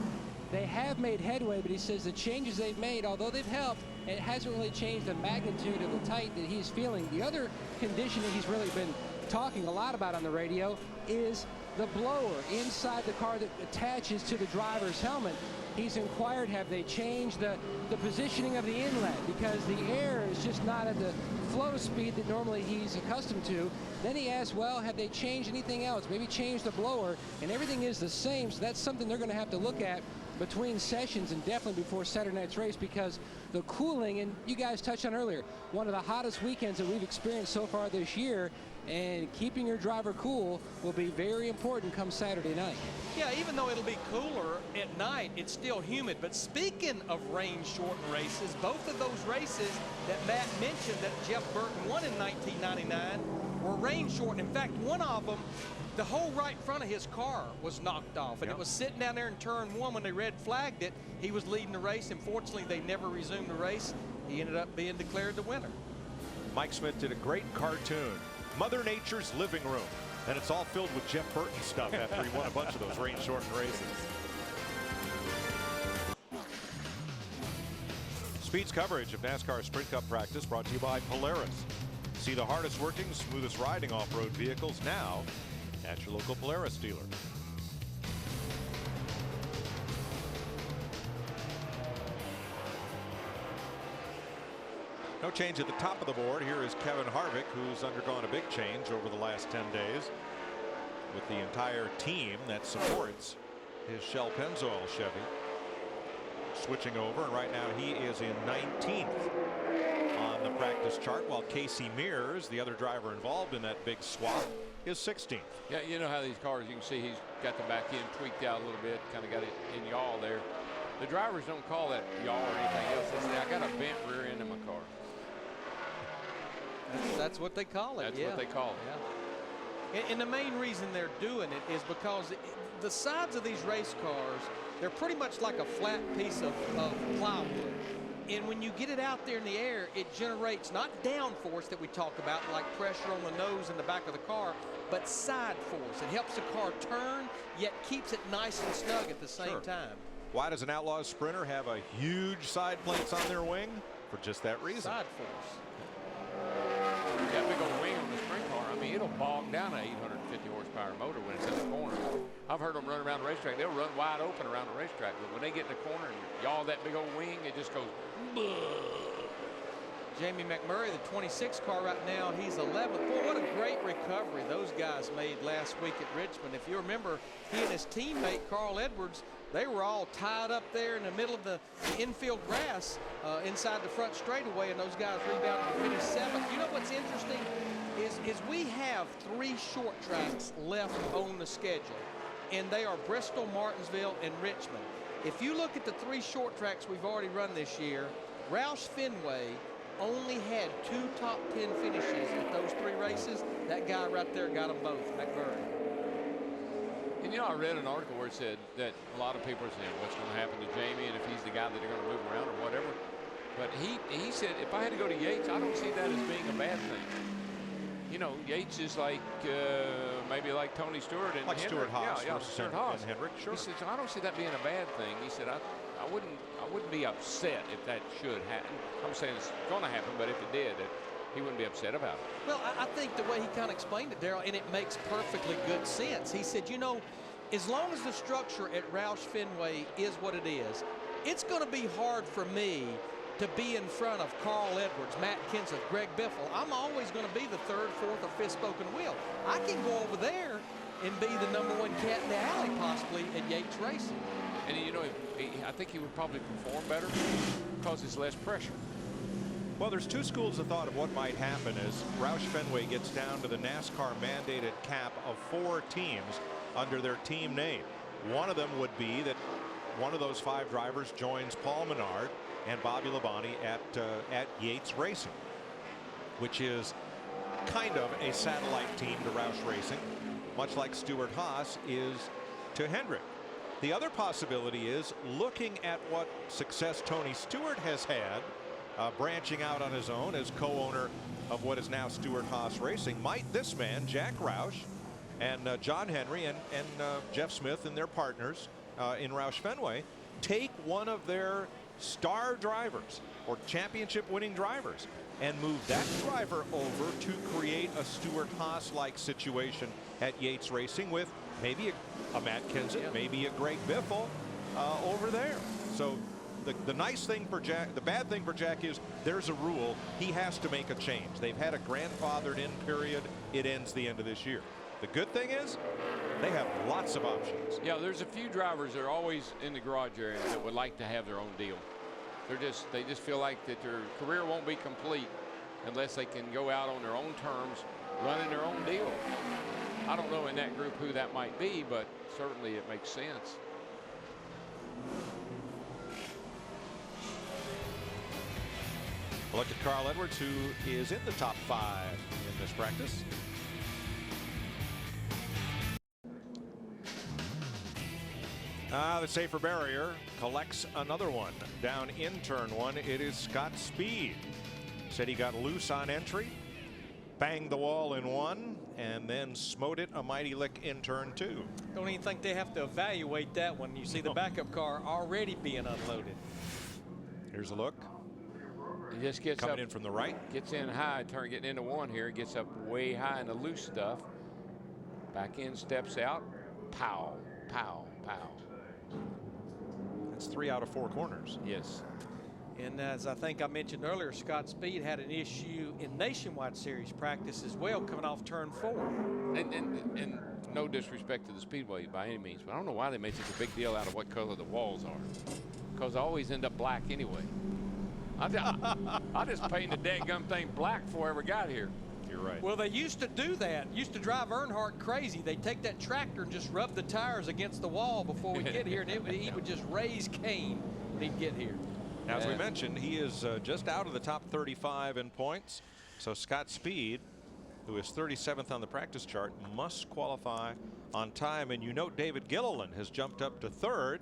They have made headway, but he says the changes they've made, although they've helped, it hasn't really changed the magnitude of the tight that he's feeling. The other condition that he's really been talking a lot about on the radio is the blower inside the car that attaches to the driver's helmet. He's inquired, have they changed the positioning of the inlet because the air is just not at the flow speed that normally he's accustomed to. Then he asked, well, have they changed anything else? Maybe change the blower, and everything is the same, so that's something they're going to have to look at between sessions and definitely before Saturday night's race, because the cooling, and you guys touched on earlier, one of the hottest weekends that we've experienced so far this year, and keeping your driver cool will be very important come Saturday night. Yeah, even though it'll be cooler at night, it's still humid. But speaking of rain-shortened races, both of those races that Matt mentioned that Jeff Burton won in 1999 were rain-shortened. In fact, one of them, the whole right front of his car was knocked off, and it was sitting down there in turn one when they red flagged it. He was leading the race. Unfortunately, they never resumed the race. He ended up being declared the winner. Mike Smith did a great cartoon, Mother Nature's Living Room, and it's all filled with Jeff Burton stuff after he won a bunch of those rain-shortened races. Speed's coverage of NASCAR Sprint Cup practice brought to you by Polaris. See the hardest working, smoothest riding off-road vehicles now at your local Polaris dealer. No change at the top of the board. Here is Kevin Harvick, who's undergone a big change over the last 10 days with the entire team that supports his Shell Pennzoil Chevy switching over, and right now he is in 19th on the practice chart, while Casey Mears, the other driver involved in that big swap, is 16th. Yeah, you know how these cars, you can see he's got the back end tweaked out a little bit, kind of got it in yaw there. The drivers don't call that yaw or anything else. They say, I got a bent rear end in my car. That's what they call it. That's what they call it. Yeah. And the main reason they're doing it is because the sides of these race cars, they're pretty much like a flat piece of plywood. And when you get it out there in the air, it generates not downforce that we talk about, like pressure on the nose and the back of the car, but side force. It helps the car turn, yet keeps it nice and snug at the same time. Why does an Outlaws Sprinter have a huge side plates on their wing? For just that reason. Side force. That big old wing on the sprint car, I mean, it'll bog down an 850 horsepower motor when it's in the corner. I've heard them run around the racetrack. They'll run wide open around the racetrack, but when they get in the corner and yaw that big old wing, it just goes. Jamie McMurray, the 26 car right now, he's 11th. Boy, what a great recovery those guys made last week at Richmond. If you remember, he and his teammate, Carl Edwards, they were all tied up there in the middle of the infield grass inside the front straightaway, and those guys rebounded to finish 7th. You know what's interesting is we have 3 short tracks left on the schedule, and they are Bristol, Martinsville, and Richmond. If you look at the 3 short tracks we've already run this year, Roush Fenway only had 2 top 10 finishes at those 3 races. That guy right there got them both, McMurray. And you know, I read an article where it said that a lot of people are saying what's going to happen to Jamie and if he's the guy that they're going to move around or whatever. But he said, if I had to go to Yates, I don't see that as being a bad thing. You know, Yates is like maybe like Tony Stewart and like Hendrick. Stewart-Haas versus Stewart-Haas. and Hendrick. Sure. He says, I don't see that being a bad thing. He said, I wouldn't be upset if that should happen. I'm saying it's going to happen, but if it did, he wouldn't be upset about it. Well, I think the way he kind of explained it, Darrell, and it makes perfectly good sense. He said, you know, as long as the structure at Roush Fenway is what it is, it's going to be hard for me to be in front of Carl Edwards, Matt Kenseth, Greg Biffle. I'm always going to be the 3rd, 4th, or 5th spoken wheel. I can go over there and be the #1 cat in the alley possibly at Yates Racing. And you know, I think he would probably perform better because there's less pressure. Well, there's 2 schools of thought of what might happen as Roush Fenway gets down to the NASCAR mandated cap of 4 teams under their team name. One of them would be that one of those 5 drivers joins Paul Menard and Bobby Labonte at Yates Racing, which is kind of a satellite team to Roush Racing, much like Stewart-Haas is to Hendrick. The other possibility is looking at what success Tony Stewart has had, branching out on his own as co-owner of what is now Stewart-Haas Racing. Might this man, Jack Roush, and John Henry and Jeff Smith and their partners in Roush Fenway take one of their star drivers or championship winning drivers and move that driver over to create a Stewart-Haas-like situation at Yates Racing with maybe a Matt Kenseth, maybe a Greg Biffle over there. So the nice thing for Jack, the bad thing for Jack is there's a rule. He has to make a change. They've had a grandfathered in period. It ends the end of this year. The good thing is they have lots of options. Yeah, there's a few drivers that are always in the garage area that would like to have their own deal. They just feel like that their career won't be complete unless they can go out on their own terms, running their own deal. I don't know in that group who that might be, but certainly it makes sense. Look at Carl Edwards, who is in the top 5 in this practice. The safer barrier collects another one. Down in turn 1, it is Scott Speed. Said he got loose on entry, banged the wall in 1, and then smote it a mighty lick in turn 2. Don't even think they have to evaluate that one. You see the backup car already being unloaded. Here's a look. He just gets coming up, in from the right. Gets in high, getting into 1 here. Gets up way high in the loose stuff. Back in, steps out. Pow, pow, pow. That's 3 out of 4 corners. Yes. And as I think I mentioned earlier, Scott Speed had an issue in Nationwide Series practice as well, coming off turn 4. And no disrespect to the Speedway by any means, but I don't know why they made such a big deal out of what color the walls are. Because they always end up black anyway. I just painted the dadgum thing black before I ever got here. You're right. Well, they used to do that. Used to drive Earnhardt crazy. They'd take that tractor and just rub the tires against the wall before we get here, and he would just raise Cain when he'd get here. Now, as we mentioned, he is just out of the top 35 in points. So Scott Speed, who is 37th on the practice chart, must qualify on time. And you note David Gilliland has jumped up to 3rd.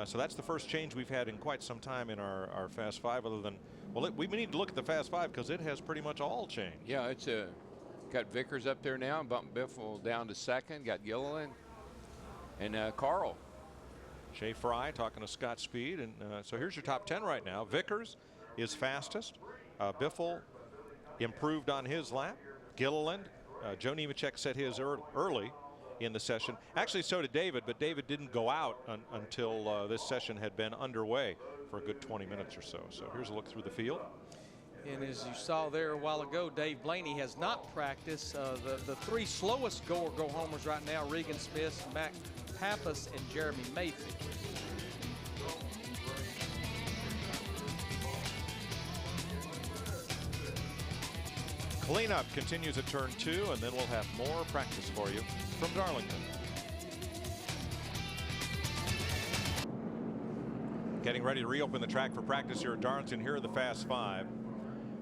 So that's the first change we've had in quite some time in our Fast 5, other than, well, we need to look at the Fast 5 because it has pretty much all changed. Yeah, it's got Vickers up there now, bumped Biffle down to 2nd, got Gilliland and Carl. Shay Fry talking to Scott Speed. And so here's your top 10 right now. Vickers is fastest. Biffle improved on his lap. Gilliland, Joe Nemechek set his early in the session. Actually, so did David, but David didn't go out until this session had been underway for a good 20 minutes or so. So here's a look through the field. And as you saw there a while ago, Dave Blaney has not practiced. The 3 slowest go-homers right now, Regan Smith, Mac Pappas, and Jeremy Mayfield. Cleanup continues at turn 2, and then we'll have more practice for you from Darlington. Getting ready to reopen the track for practice here at Darlington. Here are the Fast 5.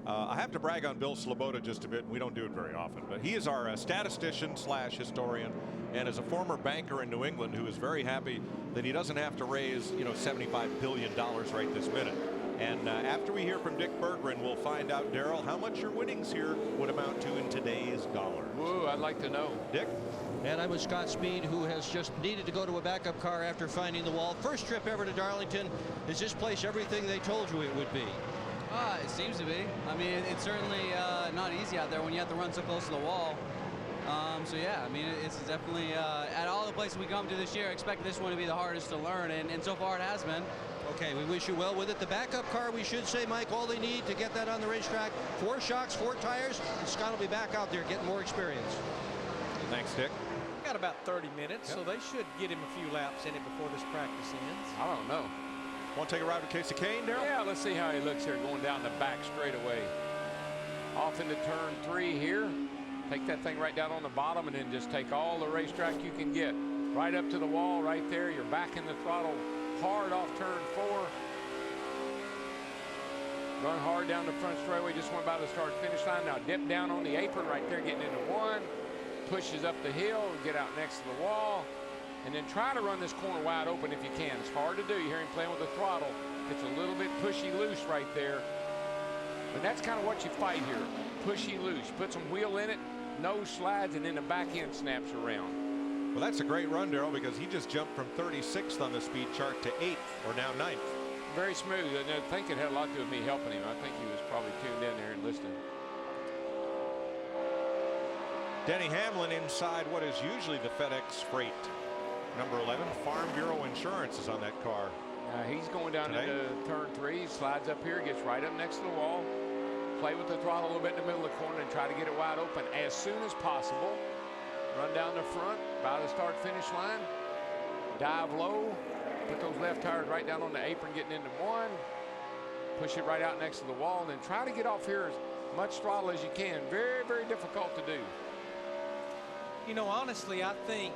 I have to brag on Bill Sloboda just a bit. We don't do it very often, but he is our statistician / historian, and is a former banker in New England who is very happy that he doesn't have to raise, $75 billion right this minute. And after we hear from Dick Berggren, we'll find out, Darrell, how much your winnings here would amount to in today's dollars. Whoa, I'd like to know. Dick? And I'm with Scott Speed, who has just needed to go to a backup car after finding the wall. First trip ever to Darlington. Is this place everything they told you it would be? It seems to be. I mean, it's certainly not easy out there when you have to run so close to the wall. So yeah, I mean, it's definitely, at all the places we come to this year, I expect this one to be the hardest to learn, and so far it has been. Okay, we wish you well with it. The backup car, we should say, Mike, all they need to get that on the racetrack, 4 shocks, 4 tires, and Scott will be back out there getting more experience. Thanks, Dick. Got about 30 minutes, so they should get him a few laps in it before this practice ends. I don't know. Want to take a ride with Casey Kane, Darrell? Yeah, let's see how he looks here going down the back straightaway. Off into turn 3 here. Take that thing right down on the bottom and then just take all the racetrack you can get. Right up to the wall right there. You're back in the throttle hard off turn 4. Run hard down the front straightaway. Just went by the start finish line. Now dip down on the apron right there, getting into 1. Pushes up the hill, get out next to the wall. and then try to run this corner wide open if you can. It's hard to do. You hear him playing with the throttle. It's a little bit pushy loose right there. But that's kind of what you fight here. Pushy loose. Put some wheel in it, nose slides, and then the back end snaps around. Well, that's a great run, Darrell, because he just jumped from 36th on the speed chart to 8th, or now 9th. Very smooth, and I think it had a lot to do with me helping him. I think he was probably tuned in there and listening. Denny Hamlin inside what is usually the FedEx Freight. Number 11, Farm Bureau Insurance is on that car. He's going down today. into turn 3, slides up here, gets right up next to the wall. Play with the throttle a little bit in the middle of the corner and try to get it wide open as soon as possible. Run down the front, by the start-finish line. Dive low. Put those left tires right down on the apron, getting into 1. Push it right out next to the wall, and then try to get off here as much throttle as you can. Very, very difficult to do. You know, honestly, I think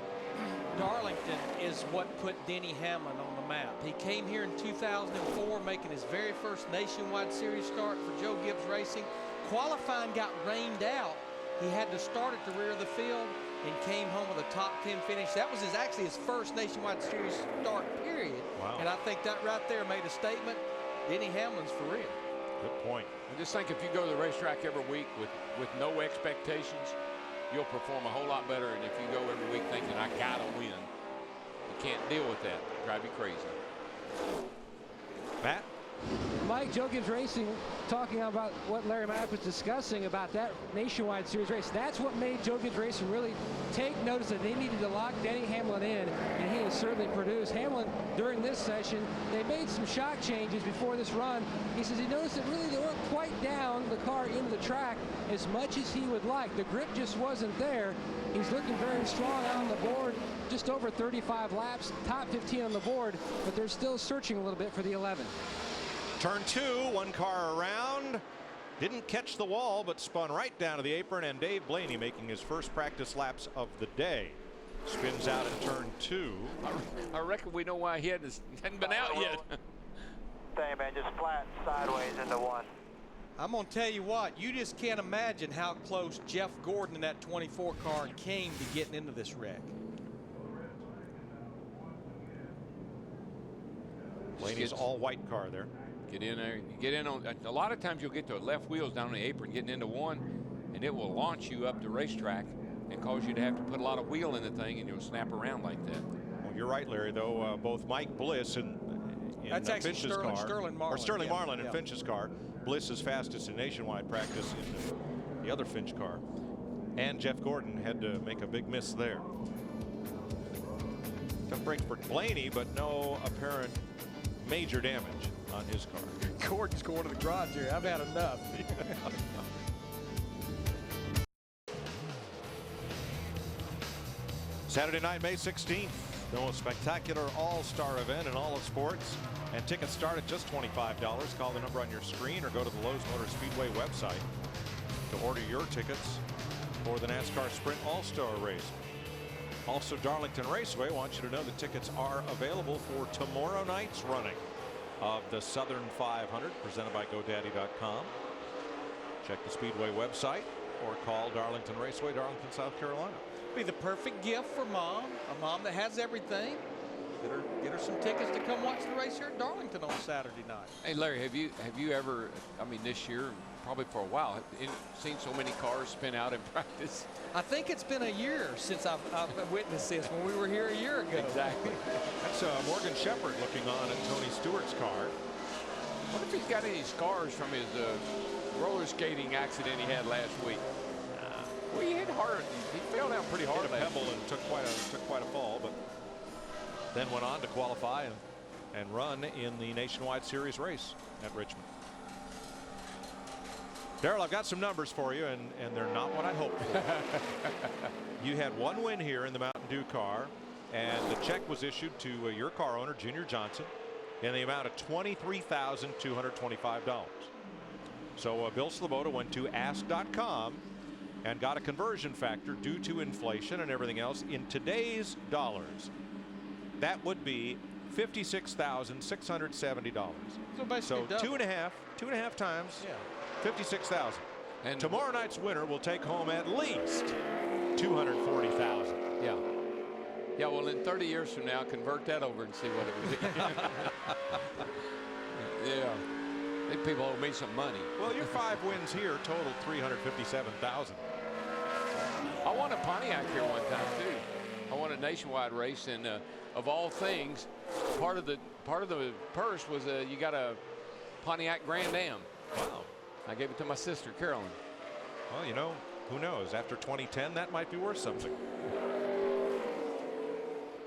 Darlington is what put Denny Hamlin on the map. He came here in 2004, making his very first Nationwide Series start for Joe Gibbs Racing. Qualifying got rained out. He had to start at the rear of the field and came home with a top 10 finish. That was actually his first Nationwide Series start, period. Wow. And I think that right there made a statement. Denny Hamlin's for real. Good point. I just think if you go to the racetrack every week with no expectations, you'll perform a whole lot better than if you go every week thinking, I gotta win. You can't deal with that. It'll drive you crazy. Matt? Mike, Joe Gibbs Racing talking about what Larry Mack was discussing about that Nationwide Series race. That's what made Joe Gibbs Racing really take notice that they needed to lock Denny Hamlin in, and he has certainly produced. Hamlin, during this session, they made some shock changes before this run. He says he noticed that really they weren't quite down the car into the track as much as he would like. The grip just wasn't there. He's looking very strong on the board, just over 35 laps, top 15 on the board, but they're still searching a little bit for the 11. Turn 2, one car around. Didn't catch the wall, but spun right down to the apron, and Dave Blaney making his first practice laps of the day. Spins out in turn 2. I reckon we know why he hadn't been out yet. Same, man, just flat sideways into 1. I'm going to tell you what, you just can't imagine how close Jeff Gordon in that 24 car came to getting into this wreck. Blaney's all-white car there. Get in there. You get in on. A lot of times you'll get the left wheels down on the apron, getting into 1, and it will launch you up the racetrack and cause you to have to put a lot of wheel in the thing, and you'll snap around like that. Well, you're right, Larry. Though both Mike Bliss and That's actually Finch's Sterling, car, Sterling Marlin. or Sterling Yeah, Marlin in yeah. Finch's car. Bliss is fastest in nationwide practice in the other Finch car, and Jeff Gordon had to make a big miss there. Tough break for Blaney, but no apparent major damage on his car. Gordon's going to the garage here. I've had enough. Saturday night, May 16th, the most spectacular all-star event in all of sports, and tickets start at just $25. Call the number on your screen or go to the Lowe's Motor Speedway website to order your tickets for the NASCAR Sprint All-Star Race. Also, Darlington Raceway wants you to know the tickets are available for tomorrow night's running of the Southern 500 presented by GoDaddy.com. Check the Speedway website or call Darlington Raceway, Darlington, South Carolina. Be the perfect gift for mom, a mom that has everything. Get her some tickets to come watch the race here at Darlington on Saturday night. Hey, Larry, have you ever, I mean, this year, probably for a while, seen so many cars spin out in practice? I think it's been a year since I've witnessed this when we were here a year ago. Exactly. That's Morgan Shepherd looking on at Tony Stewart's car. What if he's got any scars from his roller skating accident he had last week? Well, he hit hard. He fell down pretty hard. Hit a pebble and took quite a fall, but then went on to qualify and run in the Nationwide Series race at Richmond. Darrell, I've got some numbers for you, and they're not what I hoped for. You had one win here in the Mountain Dew car, and the check was issued to your car owner, Junior Johnson, in the amount of $23,225. So Bill Sloboda went to ask.com and got a conversion factor due to inflation and everything else in today's dollars. That would be $56,670. So two and a half times. Yeah. 56,000. And tomorrow night's winner will take home at least 240,000. Yeah. Yeah, well, in 30 years from now, convert that over and see what it would be. Yeah. I think people owe me some money. Well, your 5 wins here totaled $357,000. I won a Pontiac here one time too. I won a nationwide race, and of all things, part of the purse was you got a Pontiac Grand Am. Wow. I gave it to my sister Carolyn. Well, you know, who knows? After 2010, that might be worth something.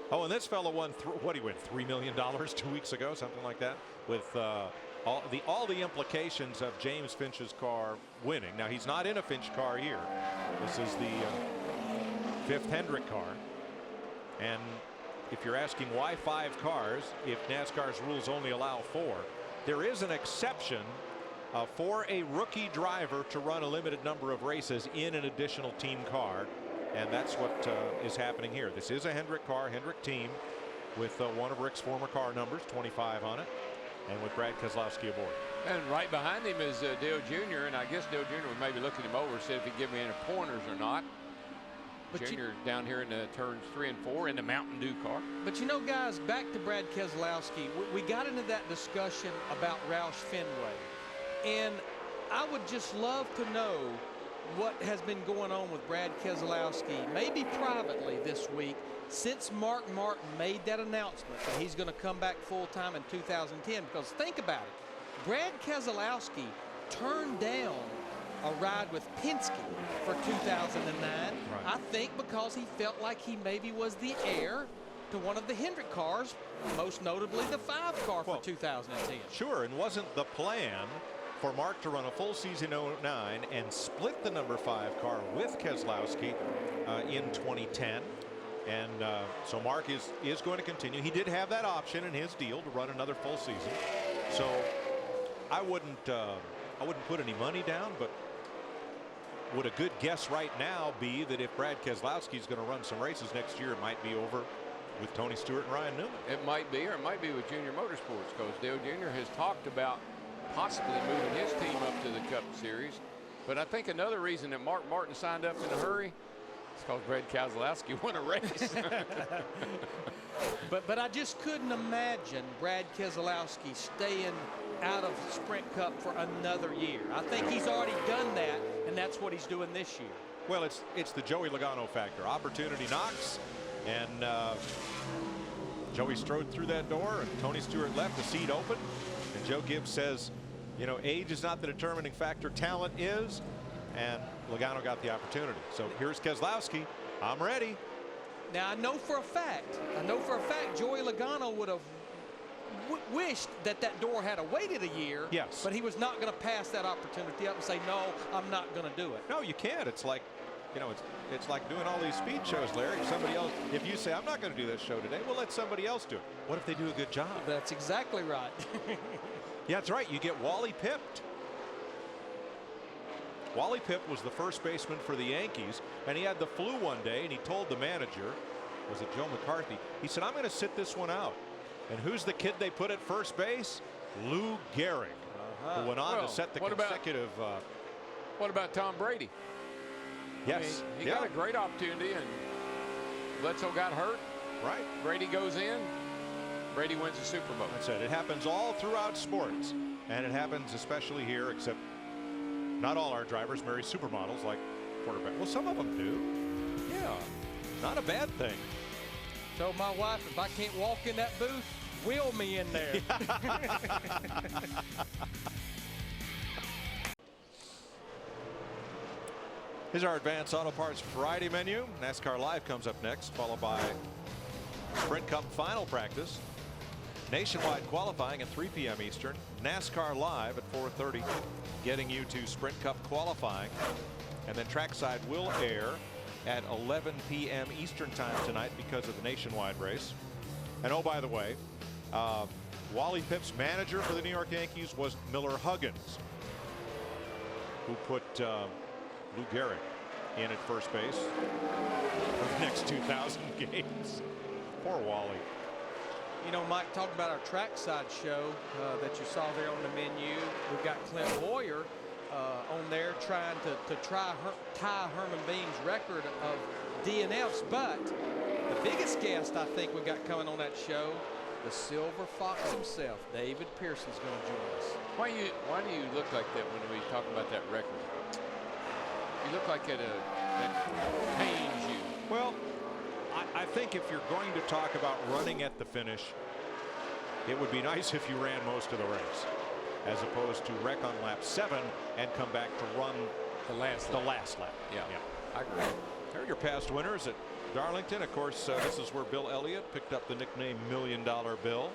Oh, and this fellow won, what he win, $3 million 2 weeks ago, something like that, with all the implications of James Finch's car winning. Now, he's not in a Finch car here. This is the 5th Hendrick car. And if you're asking why 5 cars, if NASCAR's rules only allow 4, there is an exception for a rookie driver to run a limited number of races in an additional team car. And that's what is happening here. This is a Hendrick car, Hendrick team, with one of Rick's former car numbers, 25 on it, and with Brad Keselowski aboard. And right behind him is Dale Jr., and I guess Dale Jr. would maybe look at him over, see if he'd give me any pointers or not. But Jr. down here in the turns 3 and 4 in the Mountain Dew car. But you know, guys, back to Brad Keselowski, we got into that discussion about Roush Fenway. And I would just love to know what has been going on with Brad Keselowski, maybe privately this week, since Mark Martin made that announcement that he's going to come back full-time in 2010. Because think about it, Brad Keselowski turned down a ride with Penske for 2009. Right. I think because he felt like he maybe was the heir to one of the Hendrick cars, most notably the 5 car for 2010. Sure, and wasn't the plan for Mark to run a full season 09 and split the number 5 car with Keselowski in 2010? And so Mark is going to continue. He did have that option in his deal to run another full season. So I wouldn't put any money down, but would a good guess right now be that if Brad Keselowski is going to run some races next year, it might be over with Tony Stewart and Ryan Newman? It might be, or it might be with Junior Motorsports, because Dale Jr. has talked about possibly moving his team up to the Cup Series. But I think another reason that Mark Martin signed up in a hurry is because Brad Keselowski won a race. But I just couldn't imagine Brad Keselowski staying out of Sprint Cup for another year. I think he's already done that, and that's what he's doing this year. Well, it's the Joey Logano factor. Opportunity knocks, and Joey strode through that door, and Tony Stewart left, the seat open, and Joe Gibbs says, you know, age is not the determining factor, talent is, and Logano got the opportunity. So here's Keselowski. I'm ready. Now, I know for a fact, Joey Logano would have wished that door had waited a year. Yes. But he was not going to pass that opportunity up and say, no, I'm not going to do it. No, you can't. It's like, you know, it's like doing all these speed shows, Larry. If you say, I'm not going to do this show today, well, let somebody else do it. What if they do a good job? That's exactly right. Yeah, that's right. You get Wally Pipped. Wally Pipp was the first baseman for the Yankees, and he had the flu one day, and he told the manager, was it Joe McCarthy, he said, I'm going to sit this one out. And who's the kid they put at first base? Lou Gehrig, who went on to set the consecutive. What about Tom Brady? Yes. I mean, he got a great opportunity, and Bledsoe got hurt. Right. Brady goes in. Brady wins the Super Bowl. That's it. It happens all throughout sports, and it happens especially here, except not all our drivers marry supermodels like quarterback. Well, some of them do. Yeah, not a bad thing. Told my wife, if I can't walk in that booth, wheel me in there. Here's our Advanced Auto Parts Friday menu. NASCAR Live comes up next, followed by Sprint Cup final practice. Nationwide qualifying at 3 p.m. Eastern. NASCAR Live at 4:30, getting you to Sprint Cup qualifying. And then Trackside will air at 11 p.m. Eastern time tonight because of the nationwide race. And oh, by the way, Wally Pipp's manager for the New York Yankees was Miller Huggins, who put Lou Gehrig in at first base for the next 2,000 games. Poor Wally. You know, Mike, talk about our trackside show that you saw there on the menu. We've got Clint Boyer on there trying to tie Herman Bean's record of DNFs, but The biggest guest I think we got coming on that show, the Silver Fox himself, David Pearson's going to join us. Why do you look like that when we talk about that record? You look like that pains you. Well, I think if you're going to talk about running at the finish, it would be nice if you ran most of the race, as opposed to wreck on lap 7 and come back to run the last lap. Yeah, I agree. There are your past winners at Darlington. Of course, this is where Bill Elliott picked up the nickname $1 Million Bill,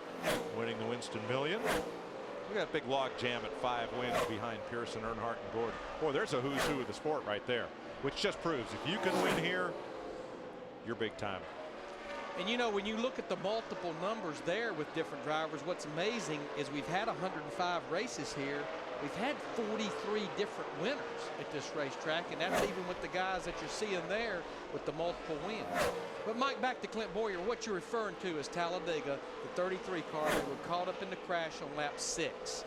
winning the Winston Million. We got a big log jam at 5 wins behind Pearson, Earnhardt, and Gordon. Boy, there's a who's who of the sport right there, which just proves if you can win here, you're big time. And you know, when you look at the multiple numbers there with different drivers, what's amazing is we've had 105 races here. We've had 43 different winners at this racetrack, and that's even with the guys that you're seeing there with the multiple wins. But Mike, back to Clint Boyer, what you're referring to is Talladega, the 33 car that were caught up in the crash on lap 6.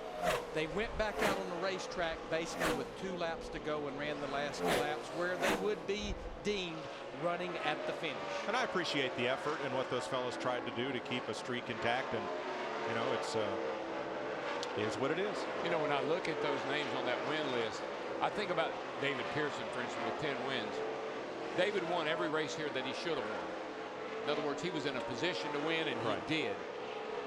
They went back out on the racetrack basically with 2 laps to go and ran the last 2 laps where they would be deemed running at the finish. And I appreciate the effort and what those fellas tried to do to keep a streak intact, and you know, it is what it is. You know, when I look at those names on that win list, I think about David Pearson, for instance, with 10 wins. David won every race here that he should have won. In other words, he was in a position to win, and he did.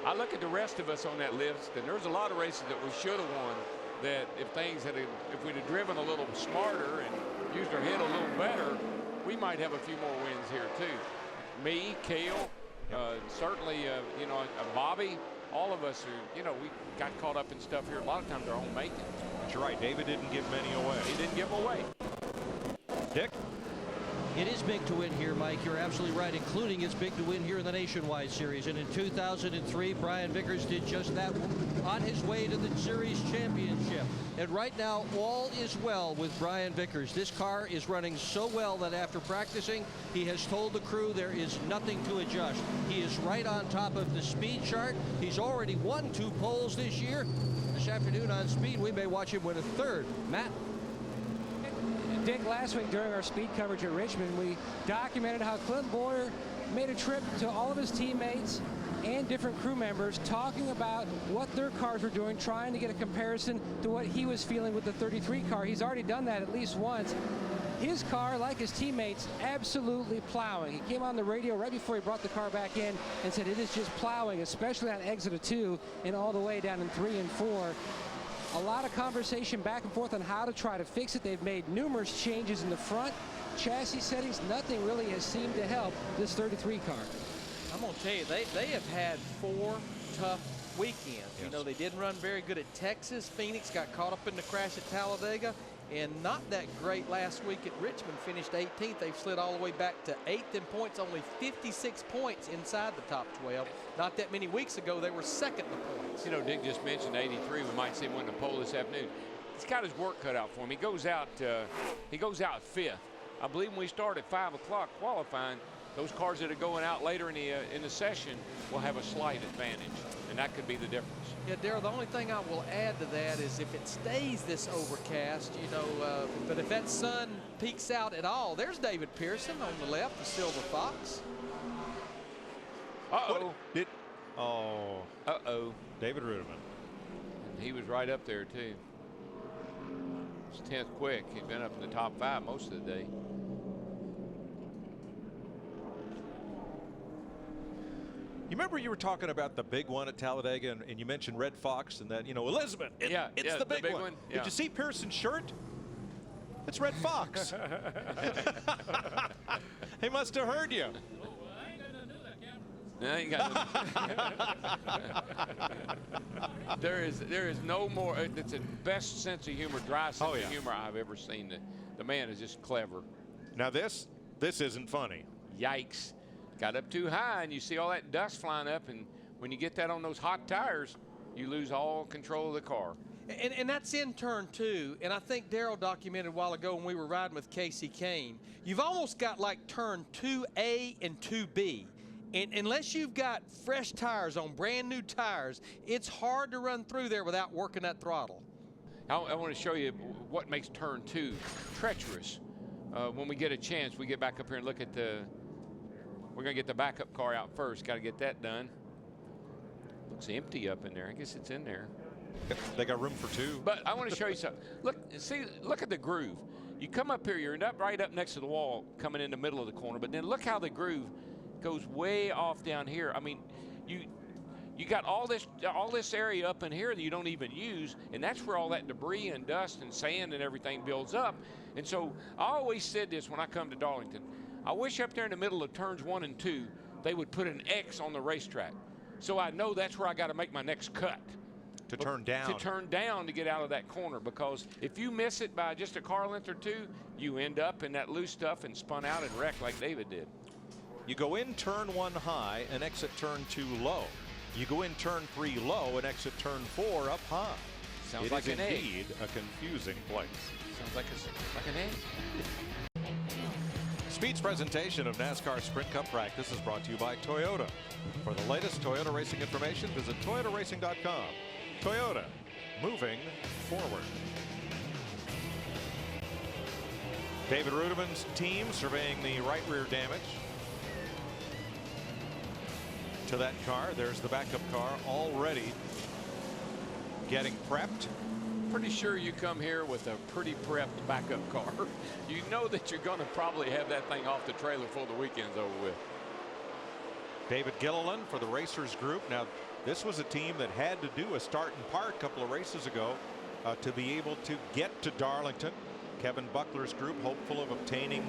I look at the rest of us on that list, and there's a lot of races that we should have won that if we'd have driven a little smarter and used our head a little better, we might have a few more wins here too. Me, Cale, certainly, you know, Bobby, all of us are, you know, we got caught up in stuff here a lot of times our own making. But you're right, David didn't give many away. He didn't give them away. Dick? It is big to win here, Mike. You're absolutely right, including it's big to win here in the Nationwide Series. And in 2003, Brian Vickers did just that on his way to the Series championship. And right now, all is well with Brian Vickers. This car is running so well that after practicing, he has told the crew there is nothing to adjust. He is right on top of the speed chart. He's already won 2 poles this year. This afternoon on Speed, we may watch him win a 3rd. Matt? Dick, last week during our speed coverage at Richmond, we documented how Clint Boyer made a trip to all of his teammates and different crew members talking about what their cars were doing, trying to get a comparison to what he was feeling with the 33 car. He's already done that at least once. His car, like his teammates, absolutely plowing. He came on the radio right before he brought the car back in and said it is just plowing, especially on exit of 2 and all the way down in 3 and 4. A lot of conversation back and forth on how to try to fix it. They've made numerous changes in the front chassis settings. Nothing really has seemed to help this 33 car. I'm going to tell you, they have had 4 tough weekends. Yes. You know, they didn't run very good at Texas. Phoenix got caught up in the crash at Talladega, and not that great last week at Richmond. Finished 18th. They've slid all the way back to 8th in points, only 56 points inside the top 12. Not that many weeks ago, they were 2nd in the points. You know, Dick just mentioned 83. We might see him win the pole this afternoon. He's got his work cut out for him. He goes out 5th. I believe when we start at 5 o'clock qualifying, those cars that are going out later in the session will have a slight advantage, and that could be the difference. Yeah, Darrell, the only thing I will add to that is if it stays this overcast, you know, but if that sun peaks out at all, there's David Pearson on the left, the Silver Fox. Uh-oh. Uh-oh. David Rudiman. He was right up there, too. It's 10th quick. He's been up in the top 5 most of the day. You remember you were talking about the big one at Talladega, and you mentioned Red Fox and that, you know, Elizabeth, it's the big one. Yeah. Did you see Pearson's shirt? It's Red Fox. He must have heard you. No, you got there is no more. It's the best sense of humor, dry sense of humor I've ever seen. The man is just clever. Now this isn't funny. Yikes. Got up too high, and you see all that dust flying up, and when you get that on those hot tires, you lose all control of the car. And that's in turn 2, and I think Darrell documented a while ago when we were riding with Casey Kane. You've almost got like turn 2A and 2B. And unless you've got fresh tires on brand new tires, it's hard to run through there without working that throttle. I want to show you what makes turn 2 treacherous. When we get a chance, we get back up here and look at We're going to get the backup car out first. Got to get that done. Looks empty up in there. I guess it's in there. They got room for two. But I want to show you something. Look at the groove. You come up here, you're right up next to the wall, coming in the middle of the corner. But then look how the groove goes way off down here. I mean, you got all this area up in here that you don't even use, and that's where all that debris and dust and sand and everything builds up. And so I always said this when I come to Darlington. I wish up there in the middle of turns 1 and 2, they would put an X on the racetrack, so I know that's where I got to make my next cut. To turn down. To turn down to get out of that corner, because if you miss it by just a car length or two, you end up in that loose stuff and spun out and wrecked like David did. You go in turn 1 high and exit turn 2 low. You go in turn 3 low and exit turn 4 up high. Sounds like an egg. It is indeed a confusing place. Sounds like an egg. Speed's presentation of NASCAR Sprint Cup practice is brought to you by Toyota. For the latest Toyota racing information, visit toyotaracing.com. Toyota, moving forward. David Rudiman's team surveying the right rear damage to that car. There's the backup car already getting prepped. Pretty sure you come here with a pretty prepped backup car. You know that you're going to probably have that thing off the trailer before the weekend's over with. David Gilliland for the Racers Group. Now, this was a team that had to do a start and park a couple of races ago to be able to get to Darlington. Kevin Buckler's group hopeful of obtaining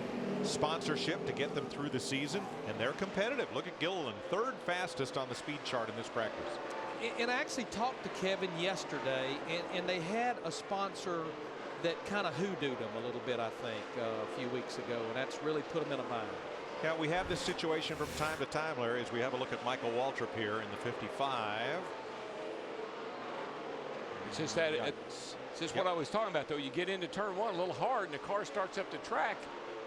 sponsorship to get them through the season, and they're competitive. Look at Gilliland, 3rd fastest on the speed chart in this practice. And I actually talked to Kevin yesterday, and they had a sponsor that kind of hoodooed them a little bit, I think, a few weeks ago, and that's really put them in a bind. Yeah, we have this situation from time to time, Larry, as we have a look at Michael Waltrip here in the 55. It's just that it's just what I was talking about, though. You get into turn 1 a little hard, and the car starts up the track.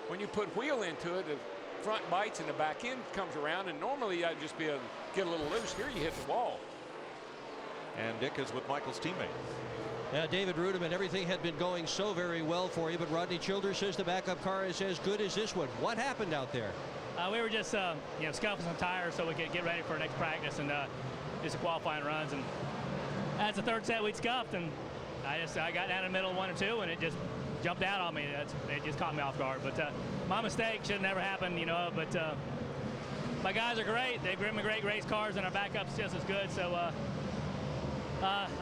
When you put wheel into it, the front bites and the back end comes around, and normally I'd just be able to get a little loose. Here you hit the wall. And Dick is with Michael's teammate. Yeah, David Rudiman, everything had been going so very well for you, but Rodney Childers says the backup car is as good as this one. What happened out there? We were just scuffing some tires so we could get ready for next practice and just qualifying runs. And as the 3rd set, we'd scuffed, and I got down in the middle of 1 and 2, and it just jumped out on me. It just caught me off guard. But my mistake should never happen, you know. But my guys are great. They've given me great race cars, and our backup's just as good. So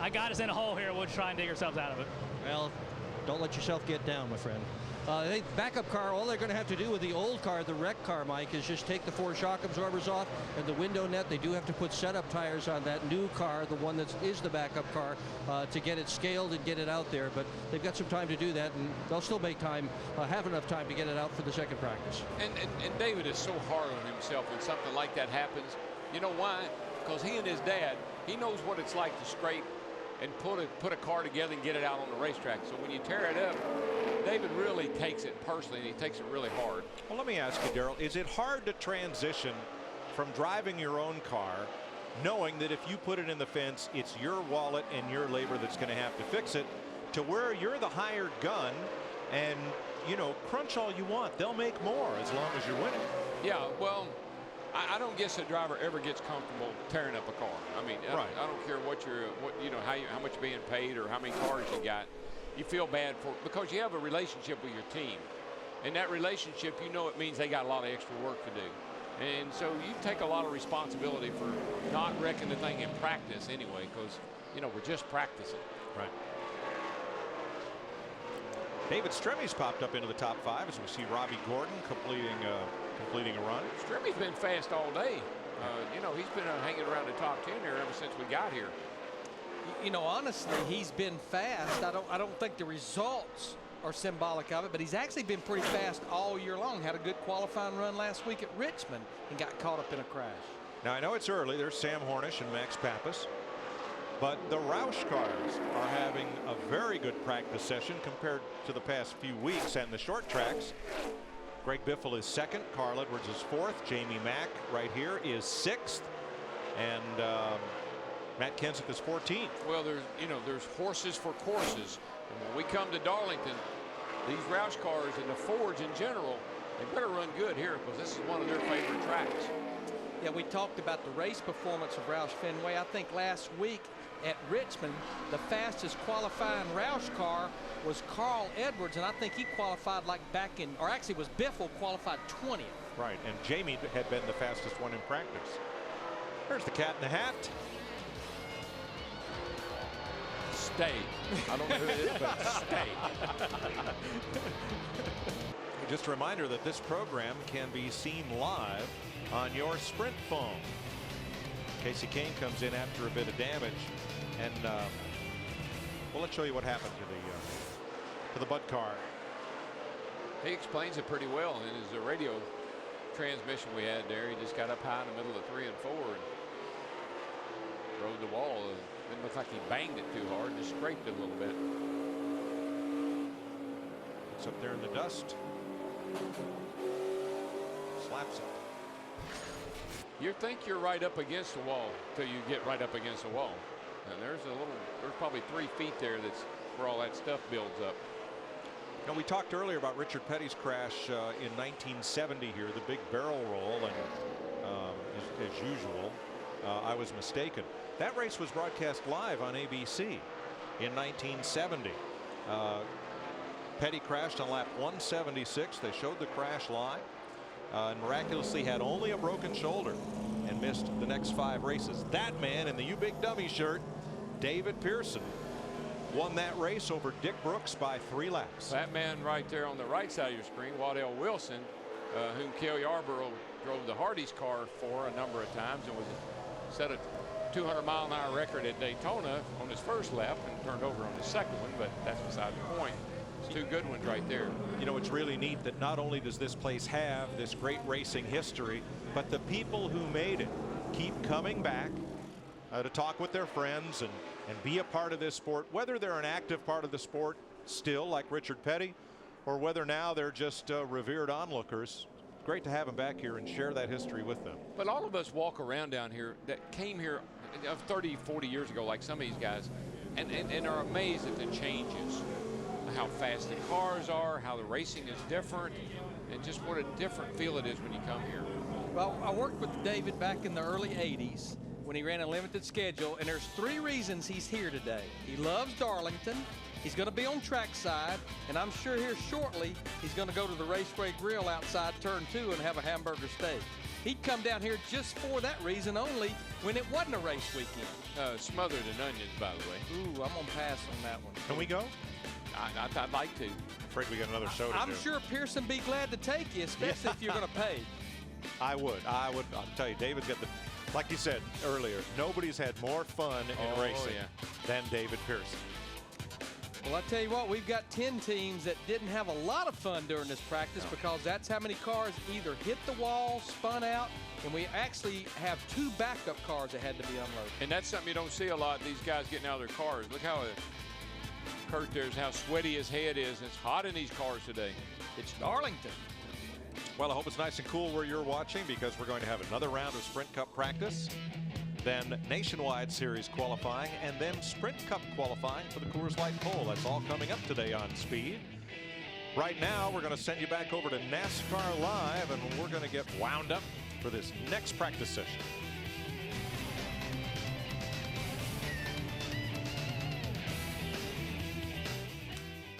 I got us in a hole here. We'll try and dig ourselves out of it. Well, don't let yourself get down, my friend. The backup car, all they're going to have to do with the old car, the wreck car, Mike, is just take the 4 shock absorbers off and the window net. They do have to put setup tires on that new car, the one that is the backup car, to get it scaled and get it out there. But they've got some time to do that, and they'll still make time, have enough time to get it out for the 2nd practice. And David is so hard on himself when something like that happens. You know why? Because he and his dad, he knows what it's like to scrape and put a car together and get it out on the racetrack. So when you tear it up, David really takes it personally, and he takes it really hard. Well, let me ask you, Darrell, is it hard to transition from driving your own car, knowing that if you put it in the fence, it's your wallet and your labor that's going to have to fix it, to where you're the hired gun and, you know, crunch all you want. They'll make more as long as you're winning. Yeah, well, I don't guess a driver ever gets comfortable tearing up a car. I mean, right. I don't care how much you're being paid or how many cars you got. You feel bad because you have a relationship with your team, and that relationship, you know, it means they got a lot of extra work to do, and so you take a lot of responsibility for not wrecking the thing in practice anyway, because you know we're just practicing. Right. David Stremmy's popped up into the top 5 as we see Robbie Gordon completing a run. Stremmy's been fast all day. You know, he's been hanging around the top 10 there ever since we got here. You know, honestly, he's been fast. I don't think the results are symbolic of it, but he's actually been pretty fast all year long. Had a good qualifying run last week at Richmond and got caught up in a crash. Now, I know it's early. There's Sam Hornish and Max Pappas. But the Roush cars are having a very good practice session compared to the past few weeks, and the short tracks. Greg Biffle is 2nd. Carl Edwards is 4th. Jamie Mack right here is 6th. And Matt Kenseth is 14th. Well, there's horses for courses. And when we come to Darlington, these Roush cars and the Fords in general, They better run good here because this is one of their favorite tracks. Yeah, we talked about the race performance of Roush Fenway. I think last week at Richmond, the fastest qualifying Roush car was Carl Edwards, and I think he qualified like back in, or actually was Biffle qualified 20th. Right, and Jamie had been the fastest one in practice. There's the cat in the hat. Stay. I don't know who it is, but stay. Just a reminder that this program can be seen live on your Sprint phone. Casey Kane comes in after a bit of damage, and well, let's show you what happened to the Bud car. He explains it pretty well in his radio transmission we had there. He just got up high in the middle of 3 and 4 and rode the wall. It didn't look like he banged it too hard, just scraped it a little bit. It's up there in the dust. Slaps it. You think you're right up against the wall till you get right up against the wall. And there's probably 3 feet there that's where all that stuff builds up. Now, we talked earlier about Richard Petty's crash in 1970 here, the big barrel roll, and as usual, I was mistaken. That race was broadcast live on ABC in 1970. Petty crashed on lap 176. They showed the crash live, and miraculously had only a broken shoulder and missed the next 5 races. That man in the "You Big Dummy" shirt, David Pearson, won that race over Dick Brooks by 3 laps. That man right there on the right side of your screen, Waddell Wilson, whom Cale Yarborough drove the Hardee's car for a number of times and was set a 200-mile-an-hour record at Daytona on his first lap and turned over on his second one, but that's beside the point. It's 2 good ones right there. You know, it's really neat that not only does this place have this great racing history, but the people who made it keep coming back to talk with their friends and be a part of this sport, whether they're an active part of the sport still like Richard Petty, or whether now they're just revered onlookers. Great to have them back here and share that history with them. But all of us walk around down here that came here 30, 40 years ago, like some of these guys, and are amazed at the changes, how fast the cars are, how the racing is different, and just what a different feel it is when you come here. Well, I worked with David back in the early 80s when he ran a limited schedule, and there's 3 reasons he's here today. He loves Darlington. He's going to be on trackside, and I'm sure here shortly he's going to go to the Raceway Grill outside turn 2 and have a hamburger steak. He'd come down here just for that reason only when it wasn't a race weekend. Smothered in onions, by the way. Ooh, I'm going to pass on that one. Can we go? I'd like to. Afraid we got another show to do. I'm sure Pearson be glad to take you, especially if you're going to pay. I would. I'll tell you, David's got the, like you said earlier, nobody's had more fun in racing than David Pearson. Well, I tell you what, we've got 10 teams that didn't have a lot of fun during this practice because that's how many cars either hit the wall, spun out, and we actually have 2 backup cars that had to be unloaded. And that's something you don't see a lot, these guys getting out of their cars. Look how Kurt there's how sweaty his head is. It's hot in these cars today. It's Darlington. Well, I hope it's nice and cool where you're watching, because we're going to have another round of Sprint Cup practice, then Nationwide Series qualifying, and then Sprint Cup qualifying for the Coors Light Pole. That's all coming up today on Speed. Right now, we're going to send you back over to NASCAR Live, and we're going to get wound up for this next practice session.